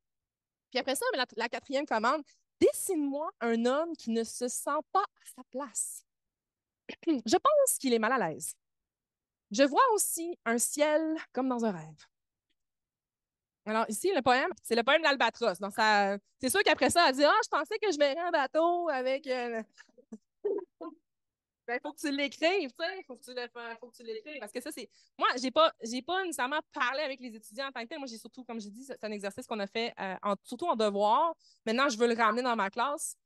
Puis après ça, la quatrième commande, dessine-moi un homme qui ne se sent pas à sa place. Je pense qu'il est mal à l'aise. Je vois aussi un ciel comme dans un rêve. Alors, ici, le poème, c'est le poème d'Albatros. Donc, c'est sûr qu'après ça, elle dit: Ah, je pensais que je verrais un bateau avec. Ben, faut que tu l'écrives, tu sais. Faut que tu l'écrives. Parce que ça, c'est. Moi, j'ai pas nécessairement parlé avec les étudiants en tant que tel. Moi, j'ai surtout, comme j'ai dit, c'est un exercice qu'on a fait surtout en devoir. Maintenant, je veux le ramener dans ma classe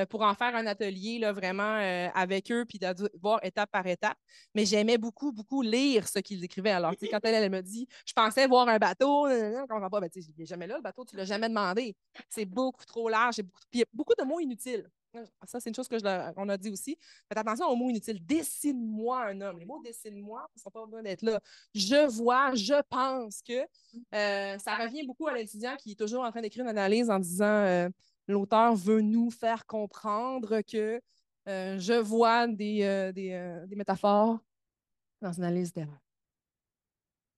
pour en faire un atelier là, vraiment avec eux, puis de voir étape par étape. Mais j'aimais beaucoup, beaucoup lire ce qu'ils écrivaient. Alors, tu sais, quand elle me dit: Je pensais voir un bateau, on comprend pas. Ben, tu sais, il n'est jamais là, le bateau, tu l'as jamais demandé. C'est beaucoup trop large. Puis il y a beaucoup de mots inutiles. Ça, c'est une chose qu'on a dit aussi. Faites attention aux mots inutiles. Dessine-moi un homme. Les mots dessine-moi, ils ne sont pas besoin d'être là. Je vois, je pense que ça revient beaucoup à l'étudiant qui est toujours en train d'écrire une analyse en disant l'auteur veut nous faire comprendre que je vois des métaphores dans une analyse littéraire.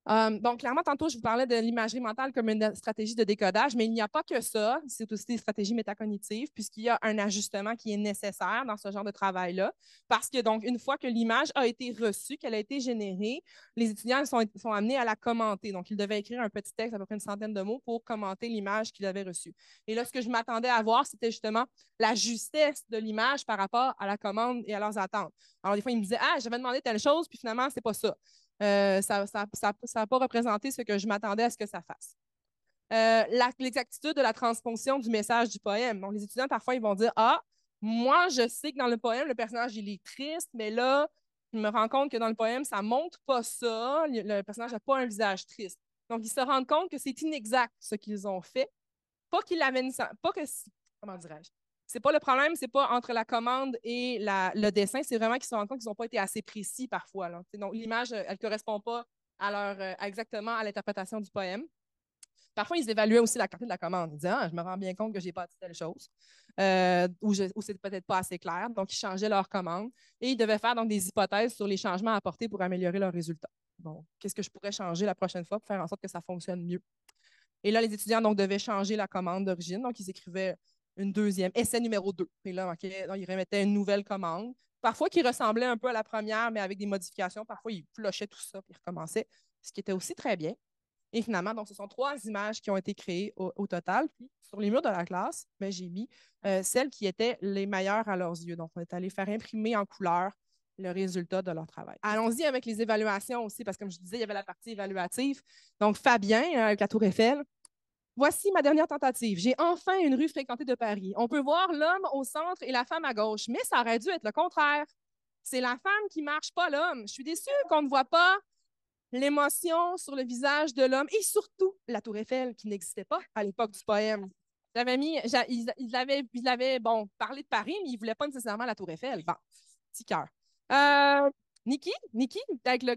Donc, clairement, tantôt, je vous parlais de l'imagerie mentale comme une stratégie de décodage, mais il n'y a pas que ça. C'est aussi des stratégies métacognitives, puisqu'il y a un ajustement qui est nécessaire dans ce genre de travail-là. Parce que, donc, une fois que l'image a été reçue, qu'elle a été générée, les étudiants sont amenés à la commenter. Donc, ils devaient écrire un petit texte, à peu près une centaine de mots, pour commenter l'image qu'ils avaient reçue. Et là, ce que je m'attendais à voir, c'était justement la justesse de l'image par rapport à la commande et à leurs attentes. Alors, des fois, ils me disaient: Ah, j'avais demandé telle chose, puis finalement, c'est pas ça. Ça n'a pas représenté ce que je m'attendais à ce que ça fasse. L'exactitude de la transposition du message du poème. Donc, les étudiants, parfois, ils vont dire: Ah, moi, je sais que dans le poème, le personnage, il est triste, mais là, je me rends compte que dans le poème, ça ne montre pas ça. Le personnage n'a pas un visage triste. Donc, ils se rendent compte que c'est inexact ce qu'ils ont fait. Pas qu'ils l'avaient. Pas que. Comment dirais-je? C'est pas le problème, c'est pas entre la commande et le dessin, c'est vraiment qu'ils se rendent compte qu'ils n'ont pas été assez précis parfois. Là. Donc, l'image, elle ne correspond pas exactement à l'interprétation du poème. Parfois, ils évaluaient aussi la qualité de la commande. Ils disaient: Ah, je me rends bien compte que je n'ai pas dit telle chose, ou c'est peut-être pas assez clair. Donc, ils changeaient leur commande et ils devaient faire donc, des hypothèses sur les changements apportés pour améliorer leurs résultats. Bon, qu'est-ce que je pourrais changer la prochaine fois pour faire en sorte que ça fonctionne mieux? Et là, les étudiants donc, devaient changer la commande d'origine. Donc, ils écrivaient une deuxième, essai numéro 2. Et là, okay, donc, ils remettaient une nouvelle commande. Parfois, qui ressemblait un peu à la première, mais avec des modifications. Parfois, ils flushaient tout ça, puis ils recommençaient, ce qui était aussi très bien. Et finalement, donc, ce sont 3 images qui ont été créées au total. Puis, sur les murs de la classe, ben, j'ai mis celles qui étaient les meilleures à leurs yeux. Donc, on est allé faire imprimer en couleur le résultat de leur travail. Allons-y avec les évaluations aussi, parce que comme je disais, il y avait la partie évaluative. Donc, Fabien, avec la Tour Eiffel: Voici ma dernière tentative. J'ai enfin une rue fréquentée de Paris. On peut voir l'homme au centre et la femme à gauche, mais ça aurait dû être le contraire. C'est la femme qui marche, pas l'homme. Je suis déçue qu'on ne voit pas l'émotion sur le visage de l'homme et surtout la Tour Eiffel qui n'existait pas à l'époque du poème. J'avais mis, ils avaient bon, parlé de Paris, mais ils ne voulaient pas nécessairement la Tour Eiffel. Bon, petit cœur. Euh, Nikki, avec le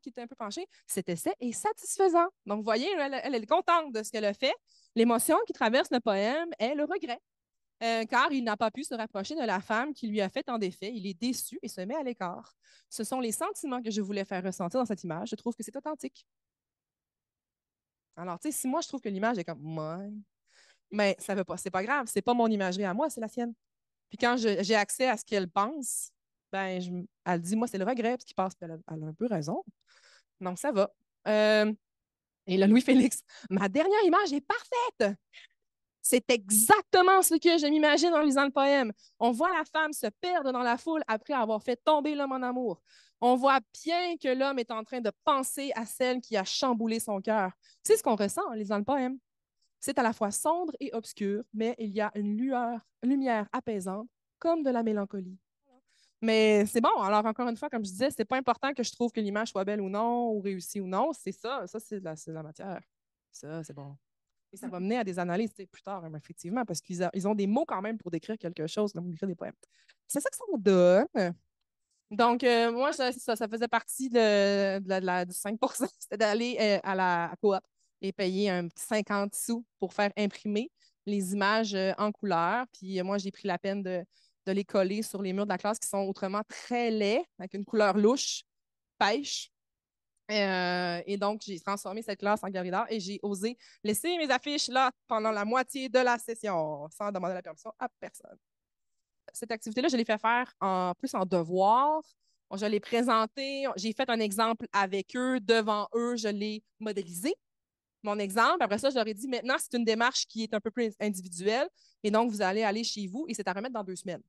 qui était un peu penché, cet essai est satisfaisant. Donc, vous voyez, elle est contente de ce qu'elle a fait. L'émotion qui traverse le poème est le regret. Car il n'a pas pu se rapprocher de la femme qui lui a fait tant d'effets. Il est déçu et se met à l'écart. Ce sont les sentiments que je voulais faire ressentir dans cette image. Je trouve que c'est authentique. Alors, tu sais, si moi, je trouve que l'image est comme, ouais, mais ça veut pas, c'est pas grave, c'est pas mon imagerie à moi, c'est la sienne. Puis quand j'ai accès à ce qu'elle pense, ben, elle dit: Moi, c'est le regret, parce qu'il passe, puis elle a un peu raison. Donc, ça va. Et là, Louis-Félix: Ma dernière image est parfaite. C'est exactement ce que je m'imagine en lisant le poème. On voit la femme se perdre dans la foule après avoir fait tomber l'homme en amour. On voit bien que l'homme est en train de penser à celle qui a chamboulé son cœur. C'est ce qu'on ressent en lisant le poème. C'est à la fois sombre et obscur, mais il y a une lumière apaisante, comme de la mélancolie. Mais c'est bon. Alors, encore une fois, comme je disais, c'est pas important que je trouve que l'image soit belle ou non, ou réussie ou non. C'est ça. Ça, c'est de la matière. Ça, c'est bon. Et ça va mener à des analyses plus tard, hein, effectivement, parce qu'ils ont des mots quand même pour décrire quelque chose, donc écrire des poèmes. C'est ça que ça nous donne. Donc, moi, ça faisait partie du 5 c'était d'aller à la coop et payer un petit 50 sous pour faire imprimer les images en couleur. Puis moi, j'ai pris la peine de les coller sur les murs de la classe qui sont autrement très laids, avec une couleur louche, pêche. Et donc, j'ai transformé cette classe en galerie d'art et j'ai osé laisser mes affiches là pendant la moitié de la session sans demander la permission à personne. Cette activité-là, je l'ai fait faire plus en devoir. Je l'ai présenté, j'ai fait un exemple avec eux, devant eux, je l'ai modélisé, mon exemple. Après ça, je leur ai dit, maintenant, c'est une démarche qui est un peu plus individuelle et donc, vous allez aller chez vous et c'est à remettre dans 2 semaines.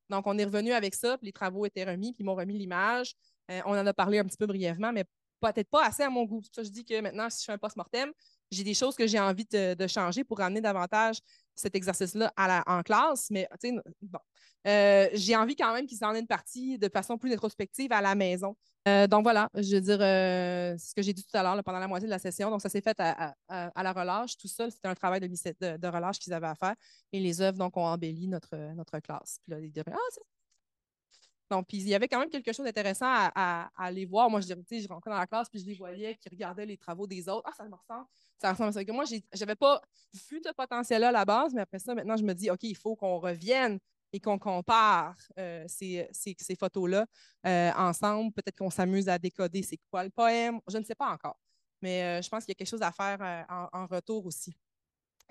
Donc, on est revenu avec ça, puis les travaux étaient remis, puis ils m'ont remis l'image. On en a parlé un petit peu brièvement, mais peut-être pas assez à mon goût. C'est pour ça que je dis que maintenant, si je fais un post-mortem, j'ai des choses que j'ai envie de changer pour amener davantage cet exercice-là en classe. Mais, tu sais, bon. J'ai envie quand même qu'ils en aient une partie de façon plus rétrospective à la maison. Donc voilà, je veux dire, c'est ce que j'ai dit tout à l'heure pendant la moitié de la session. Donc, ça s'est fait à la relâche. Tout ça, c'était un travail de relâche qu'ils avaient à faire. Et les œuvres, donc, ont embelli notre classe. Puis là, ils disaient, ah, donc, puis il y avait quand même quelque chose d'intéressant à aller voir. Moi, je rentrais dans la classe, puis je les voyais qui regardaient les travaux des autres. Ah, ça me ressemble. Ça ressemble à ça. Que moi, je n'avais pas vu ce potentiel-là à la base, mais après ça, maintenant, je me dis, OK, il faut qu'on revienne et qu'on compare ces photos-là ensemble. Peut-être qu'on s'amuse à décoder c'est quoi le poème. Je ne sais pas encore. Mais je pense qu'il y a quelque chose à faire en retour aussi.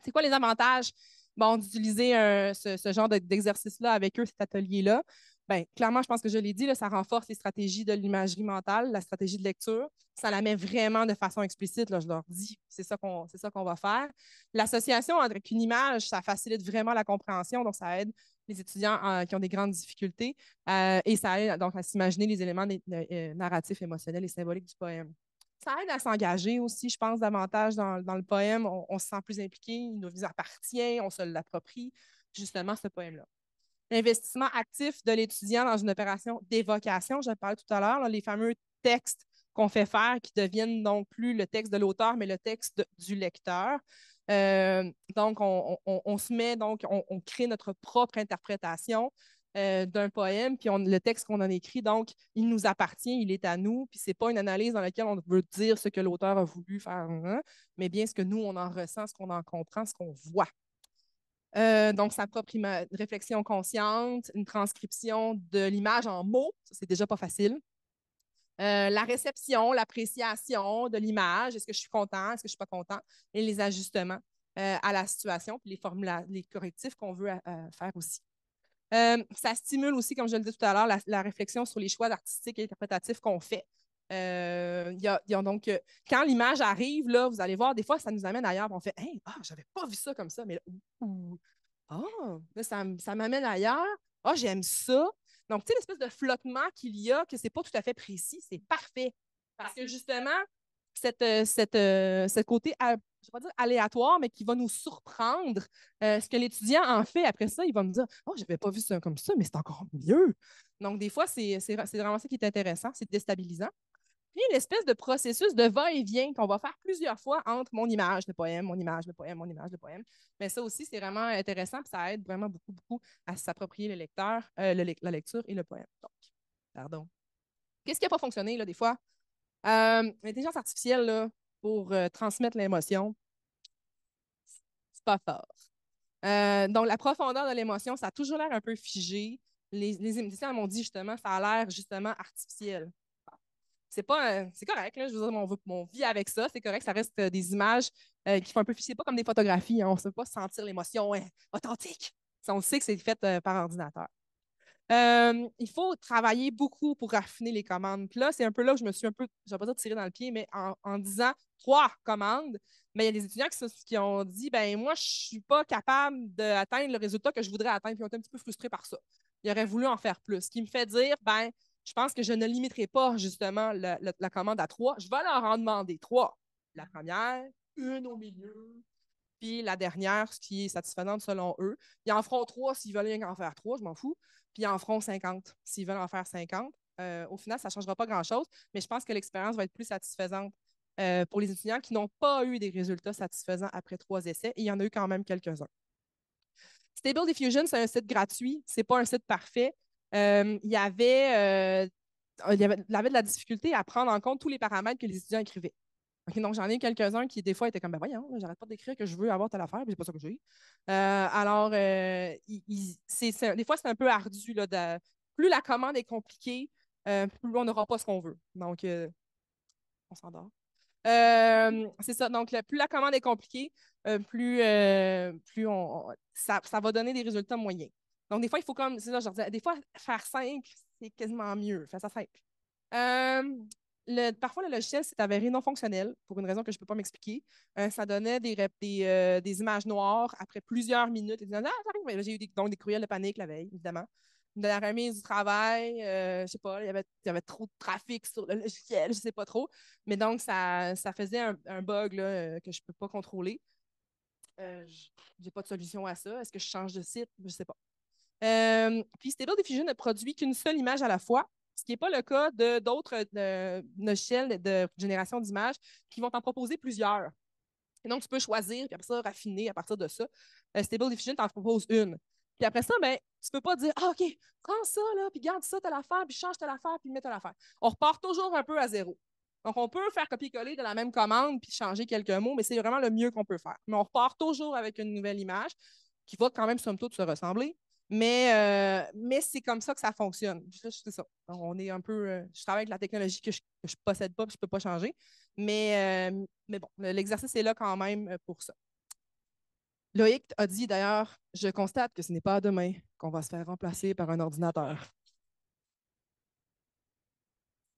C'est quoi les avantages bon, d'utiliser ce genre d'exercice-là avec eux, cet atelier-là? Bien, clairement, je pense que je l'ai dit, là, ça renforce les stratégies de l'imagerie mentale, la stratégie de lecture. Ça la met vraiment de façon explicite. Là, je leur dis, c'est ça qu'on va faire. L'association avec une image, ça facilite vraiment la compréhension, donc ça aide les étudiants qui ont des grandes difficultés et ça aide donc à s'imaginer les éléments narratifs, émotionnels et symboliques du poème. Ça aide à s'engager aussi, je pense, davantage dans le poème. On se sent plus impliqué, il nous appartient, on se l'approprie, justement, ce poème-là. L'investissement actif de l'étudiant dans une opération d'évocation, je parlais tout à l'heure, là, les fameux textes qu'on fait faire qui deviennent donc plus le texte de l'auteur, mais le texte du lecteur. Donc, on se met, donc, on crée notre propre interprétation d'un poème, puis le texte qu'on en écrit, donc, il nous appartient, il est à nous, puis c'est pas une analyse dans laquelle on veut dire ce que l'auteur a voulu faire, hein, mais bien ce que nous, on en ressent, ce qu'on en comprend, ce qu'on voit. Donc, sa propre réflexion consciente, une transcription de l'image en mots, ça, c'est déjà pas facile. La réception, l'appréciation de l'image, est-ce que je suis content, est-ce que je suis pas content, et les ajustements à la situation, puis les correctifs qu'on veut faire aussi. Ça stimule aussi, comme je le disais tout à l'heure, la réflexion sur les choix artistiques et interprétatifs qu'on fait. Donc, quand l'image arrive, là, vous allez voir, des fois, ça nous amène ailleurs. On fait hey, ah, j'avais pas vu ça comme ça, mais là, là, ça m'amène ailleurs. Ah, j'aime ça. Donc, tu sais, l'espèce de flottement qu'il y a, que c'est pas tout à fait précis, c'est parfait. Parce que justement, ce côté, je ne vais pas dire aléatoire, mais qui va nous surprendre, ce que l'étudiant en fait après ça, il va me dire oh, je n'avais pas vu ça comme ça, mais c'est encore mieux. Donc, des fois, c'est vraiment ça qui est intéressant, c'est déstabilisant. Puis, l'espèce de processus de va-et-vient qu'on va faire plusieurs fois entre mon image de poème, mon image de poème, mon image de poème. Mais ça aussi, c'est vraiment intéressant, puis ça aide vraiment beaucoup, beaucoup à s'approprier le lecteur, la lecture et le poème. Donc, pardon. Qu'est-ce qui n'a pas fonctionné, là, des fois? L'intelligence artificielle, là, pour transmettre l'émotion, c'est pas fort. Donc, la profondeur de l'émotion, ça a toujours l'air un peu figé. Les étudiants m'ont dit justement, ça a l'air justement artificiel. C'est pas, c'est correct, là, je veux dire, on vit avec ça, c'est correct, ça reste des images qui font un peu fichier, pas comme des photographies, hein, on ne sait pas sentir l'émotion authentique. On sait que c'est fait par ordinateur. Il faut travailler beaucoup pour raffiner les commandes. Puis là, c'est un peu là où je me suis un peu, je ne vais pas dire tiré dans le pied, mais en disant 3 commandes, mais il y a des étudiants qui ont dit ben moi, je ne suis pas capable d'atteindre le résultat que je voudrais atteindre, puis ils ont été un petit peu frustrés par ça. Ils auraient voulu en faire plus. Ce qui me fait dire ben, je pense que je ne limiterai pas justement la commande à 3. Je vais leur en demander 3. La première, une au milieu, puis la dernière, ce qui est satisfaisante selon eux. Ils en feront 3 s'ils veulent rien qu'en faire 3, je m'en fous. Puis ils en feront 50 s'ils veulent en faire 50. Au final, ça ne changera pas grand-chose, mais je pense que l'expérience va être plus satisfaisante pour les étudiants qui n'ont pas eu des résultats satisfaisants après 3 essais, et il y en a eu quand même quelques-uns. Stable Diffusion, c'est un site gratuit, ce n'est pas un site parfait. Il y avait de la difficulté à prendre en compte tous les paramètres que les étudiants écrivaient. Okay, donc, j'en ai quelques-uns qui, des fois, étaient comme, ben voyons, j'arrête pas d'écrire que je veux avoir telle affaire, puis c'est pas ça que j'ai. Alors, des fois, c'est un peu ardu. Là, plus la commande est compliquée, plus on n'aura pas ce qu'on veut. Donc, On s'endort. C'est ça. Donc, plus la commande est compliquée, plus ça va donner des résultats moyens. Donc, des fois, il faut comme, c'est ça, je disais, des fois, faire simple, c'est quasiment mieux. Faire ça simple. Euh, parfois, le logiciel s'est avéré non fonctionnel pour une raison que je ne peux pas m'expliquer. Ça donnait des images noires après plusieurs minutes. Et disant, ah, j'arrive. Mais j'ai eu donc des courriels de panique la veille, évidemment. De la remise du travail, je ne sais pas, il y avait trop de trafic sur le logiciel, je ne sais pas trop. Mais donc, ça faisait un bug là, que je ne peux pas contrôler. Je n'ai pas de solution à ça. Est-ce que je change de site? Je ne sais pas. Puis Stable Diffusion ne produit qu'une seule image à la fois, ce qui n'est pas le cas de d'autres logiciels de génération d'images qui vont t'en proposer plusieurs. Et donc, tu peux choisir, puis après ça, raffiner à partir de ça. Stable Diffusion t'en propose une. Puis après ça, ben, tu ne peux pas dire, ah, OK, prends ça, là, puis garde ça, telle affaire, puis change telle affaire, puis mets telle affaire. On repart toujours un peu à zéro. Donc, on peut faire copier-coller de la même commande, puis changer quelques mots, mais c'est vraiment le mieux qu'on peut faire. Mais on repart toujours avec une nouvelle image qui va quand même, somme toute, se ressembler. Mais c'est comme ça que ça fonctionne. C'est ça. Donc, on est un peu. Je travaille avec la technologie que je ne possède pas, puis je ne peux pas changer. Mais bon, l'exercice est là quand même pour ça. Loïc a dit d'ailleurs, je constate que ce n'est pas demain qu'on va se faire remplacer par un ordinateur.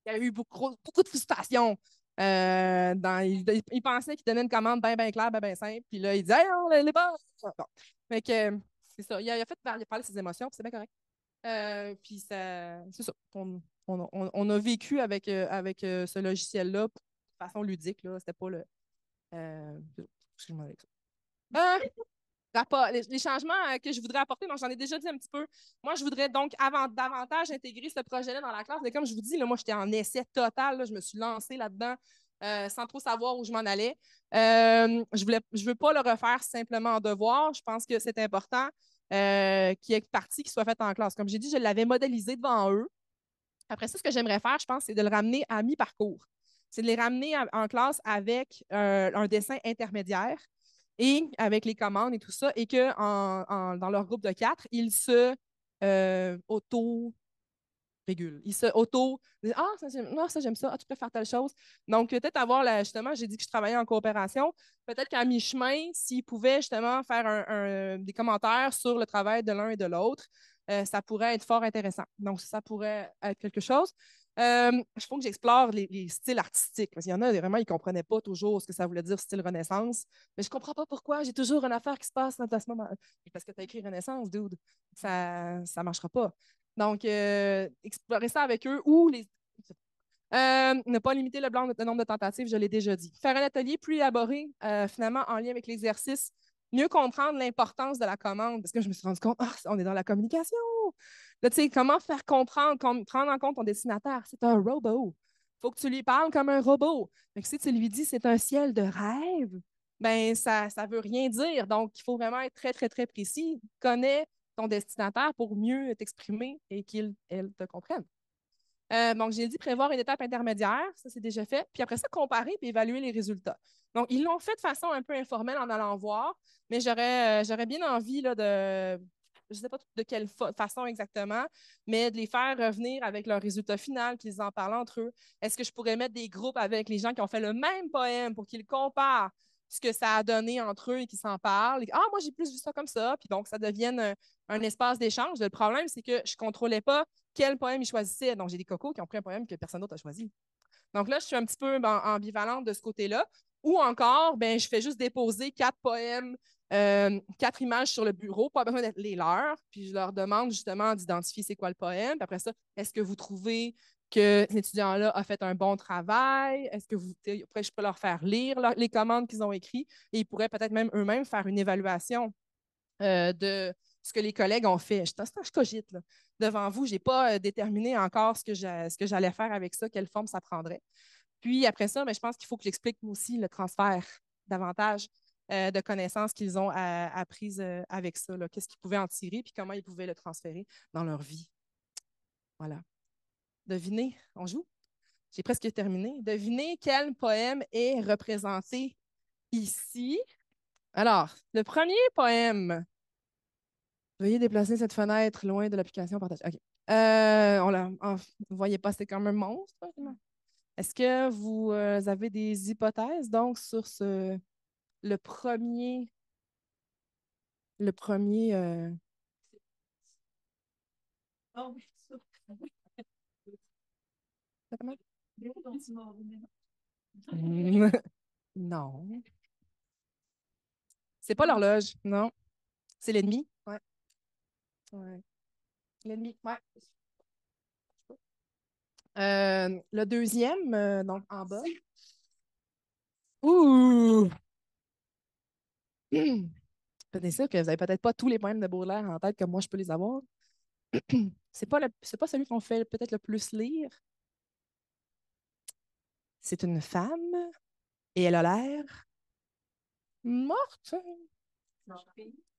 Il y a eu beaucoup de frustration. Il pensait qu'il donnait une commande bien claire, bien simple. Puis là, il disait, hey, on l'est pas. Bon. Fait que, c'est ça. Il a fait parler de ses émotions, puis c'est bien correct. Puis c'est ça. On a vécu avec ce logiciel-là de façon ludique. Là. C'était pas le. Excuse-moi avec ça. Les changements que je voudrais apporter, donc j'en ai déjà dit un petit peu. Moi, je voudrais donc davantage intégrer ce projet-là dans la classe. Mais comme je vous dis, là, moi, j'étais en essai total. Là, je me suis lancée là-dedans sans trop savoir où je m'en allais. Je ne veux pas le refaire simplement en devoir. Je pense que c'est important qu'il y ait une partie qui soit faite en classe. Comme j'ai dit, je l'avais modélisé devant eux. Après ça, ce que j'aimerais faire, je pense, c'est de le ramener à mi-parcours. C'est de les ramener en classe avec un dessin intermédiaire et avec les commandes et tout ça, et que dans leur groupe de 4, ils se auto-régulent. Ils se auto ah, ça j'aime ça, ah, tu peux faire telle chose. Donc, peut-être avoir, justement, j'ai dit que je travaillais en coopération, peut-être qu'à mi-chemin, s'ils pouvaient justement faire des commentaires sur le travail de l'un et de l'autre, ça pourrait être fort intéressant. Donc, ça pourrait être quelque chose. Il faut que j'explore les styles artistiques. Parce qu'il y en a, vraiment, ils ne comprenaient pas toujours ce que ça voulait dire style Renaissance. Mais je ne comprends pas pourquoi. J'ai toujours une affaire qui se passe à ce moment. Parce que tu as écrit Renaissance, dude. Ça ne marchera pas. Donc, explorer ça avec eux ou ne pas limiter le nombre de tentatives, je l'ai déjà dit. Faire un atelier plus élaboré, finalement, en lien avec l'exercice. Mieux comprendre l'importance de la commande, parce que je me suis rendu compte, on est dans la communication. Là, tu sais, comment faire comprendre, prendre en compte ton destinataire? C'est un robot. Il faut que tu lui parles comme un robot. Donc, si tu lui dis c'est un ciel de rêve, ben ça ne veut rien dire. Donc, il faut vraiment être très, très, très précis. Connais ton destinataire pour mieux t'exprimer et elle te comprenne. Donc, j'ai dit prévoir une étape intermédiaire, ça c'est déjà fait. Puis après ça, comparer et évaluer les résultats. Donc, ils l'ont fait de façon un peu informelle en allant voir, mais j'aurais bien envie là, je ne sais pas de quelle façon exactement, mais de les faire revenir avec leur résultat final, qu'ils en parlent entre eux. Est-ce que je pourrais mettre des groupes avec les gens qui ont fait le même poème pour qu'ils comparent ce que ça a donné entre eux et qu'ils s'en parlent? Ah, moi, j'ai plus vu ça comme ça. Puis donc, ça devienne un espace d'échange. Le problème, c'est que je ne contrôlais pas quel poème ils choisissaient. Donc, j'ai des cocos qui ont pris un poème que personne d'autre a choisi. Donc là, je suis un petit peu ambivalente de ce côté-là. Ou encore, ben, je fais juste déposer 4 poèmes, 4 images sur le bureau, pas besoin d'être les leurs. Puis je leur demande justement d'identifier c'est quoi le poème. Puis après ça, est-ce que vous trouvez que cet étudiant-là a fait un bon travail? Est-ce que après, je peux leur faire lire les commandes qu'ils ont écrites et ils pourraient peut-être même eux-mêmes faire une évaluation de ce que les collègues ont fait. Je cogite là. Devant vous. Je n'ai pas déterminé encore ce que j'allais faire avec ça, quelle forme ça prendrait. Puis après ça, ben, je pense qu'il faut que j'explique aussi le transfert davantage de connaissances qu'ils ont apprises avec ça. Qu'est-ce qu'ils pouvaient en tirer, puis comment ils pouvaient le transférer dans leur vie. Voilà. Devinez, on joue? J'ai presque terminé. Devinez quel poème est représenté ici. Alors, le premier poème. Veuillez déplacer cette fenêtre loin de l'application partage. OK. Vous ne voyez pas, c'est comme un monstre. Est-ce que vous avez des hypothèses, donc, sur le premier... Le premier... Oh, oui, ça. comment? Dont tu m'as remis. Non. C'est pas l'horloge, non. C'est l'ennemi. Ouais. Ouais. L'ennemi, ouais. Le deuxième, donc en bas. Ouh! C'est sûr que vous n'avez peut-être pas tous les poèmes de Baudelaire en tête comme moi je peux les avoir. C'est pas celui qu'on fait peut-être le plus lire. C'est une femme et elle a l'air morte.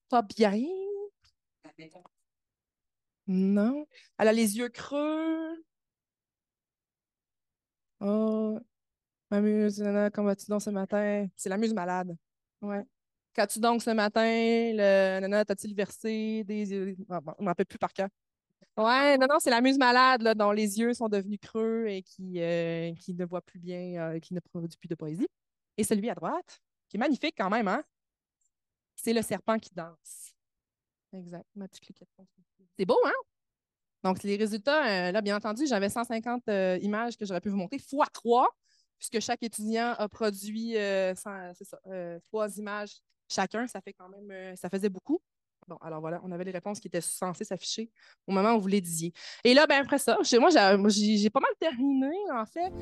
Pas bien. Non. Elle a les yeux creux. Oh, ma muse, nana, comment vas-tu donc ce matin? C'est la muse malade. Ouais. Qu'as-tu donc ce matin? Le nana, t'as-tu versé des yeux? Ah, bon, je ne me rappelle plus par cœur. Ouais, non, non, c'est la muse malade, là, dont les yeux sont devenus creux et qui ne voit plus bien, qui ne produit plus de poésie. Et celui à droite, qui est magnifique quand même, hein? C'est le serpent qui danse. Exact. Ma petite cliquette. C'est beau, hein? Donc, les résultats, là, bien entendu, j'avais 150 images que j'aurais pu vous montrer, fois 3, puisque chaque étudiant a produit c'est ça, 3 images chacun. Ça fait quand même, ça faisait beaucoup. Bon, alors voilà, on avait les réponses qui étaient censées s'afficher au moment où vous les disiez. Et là, ben, après ça, moi, j'ai pas mal terminé, en fait.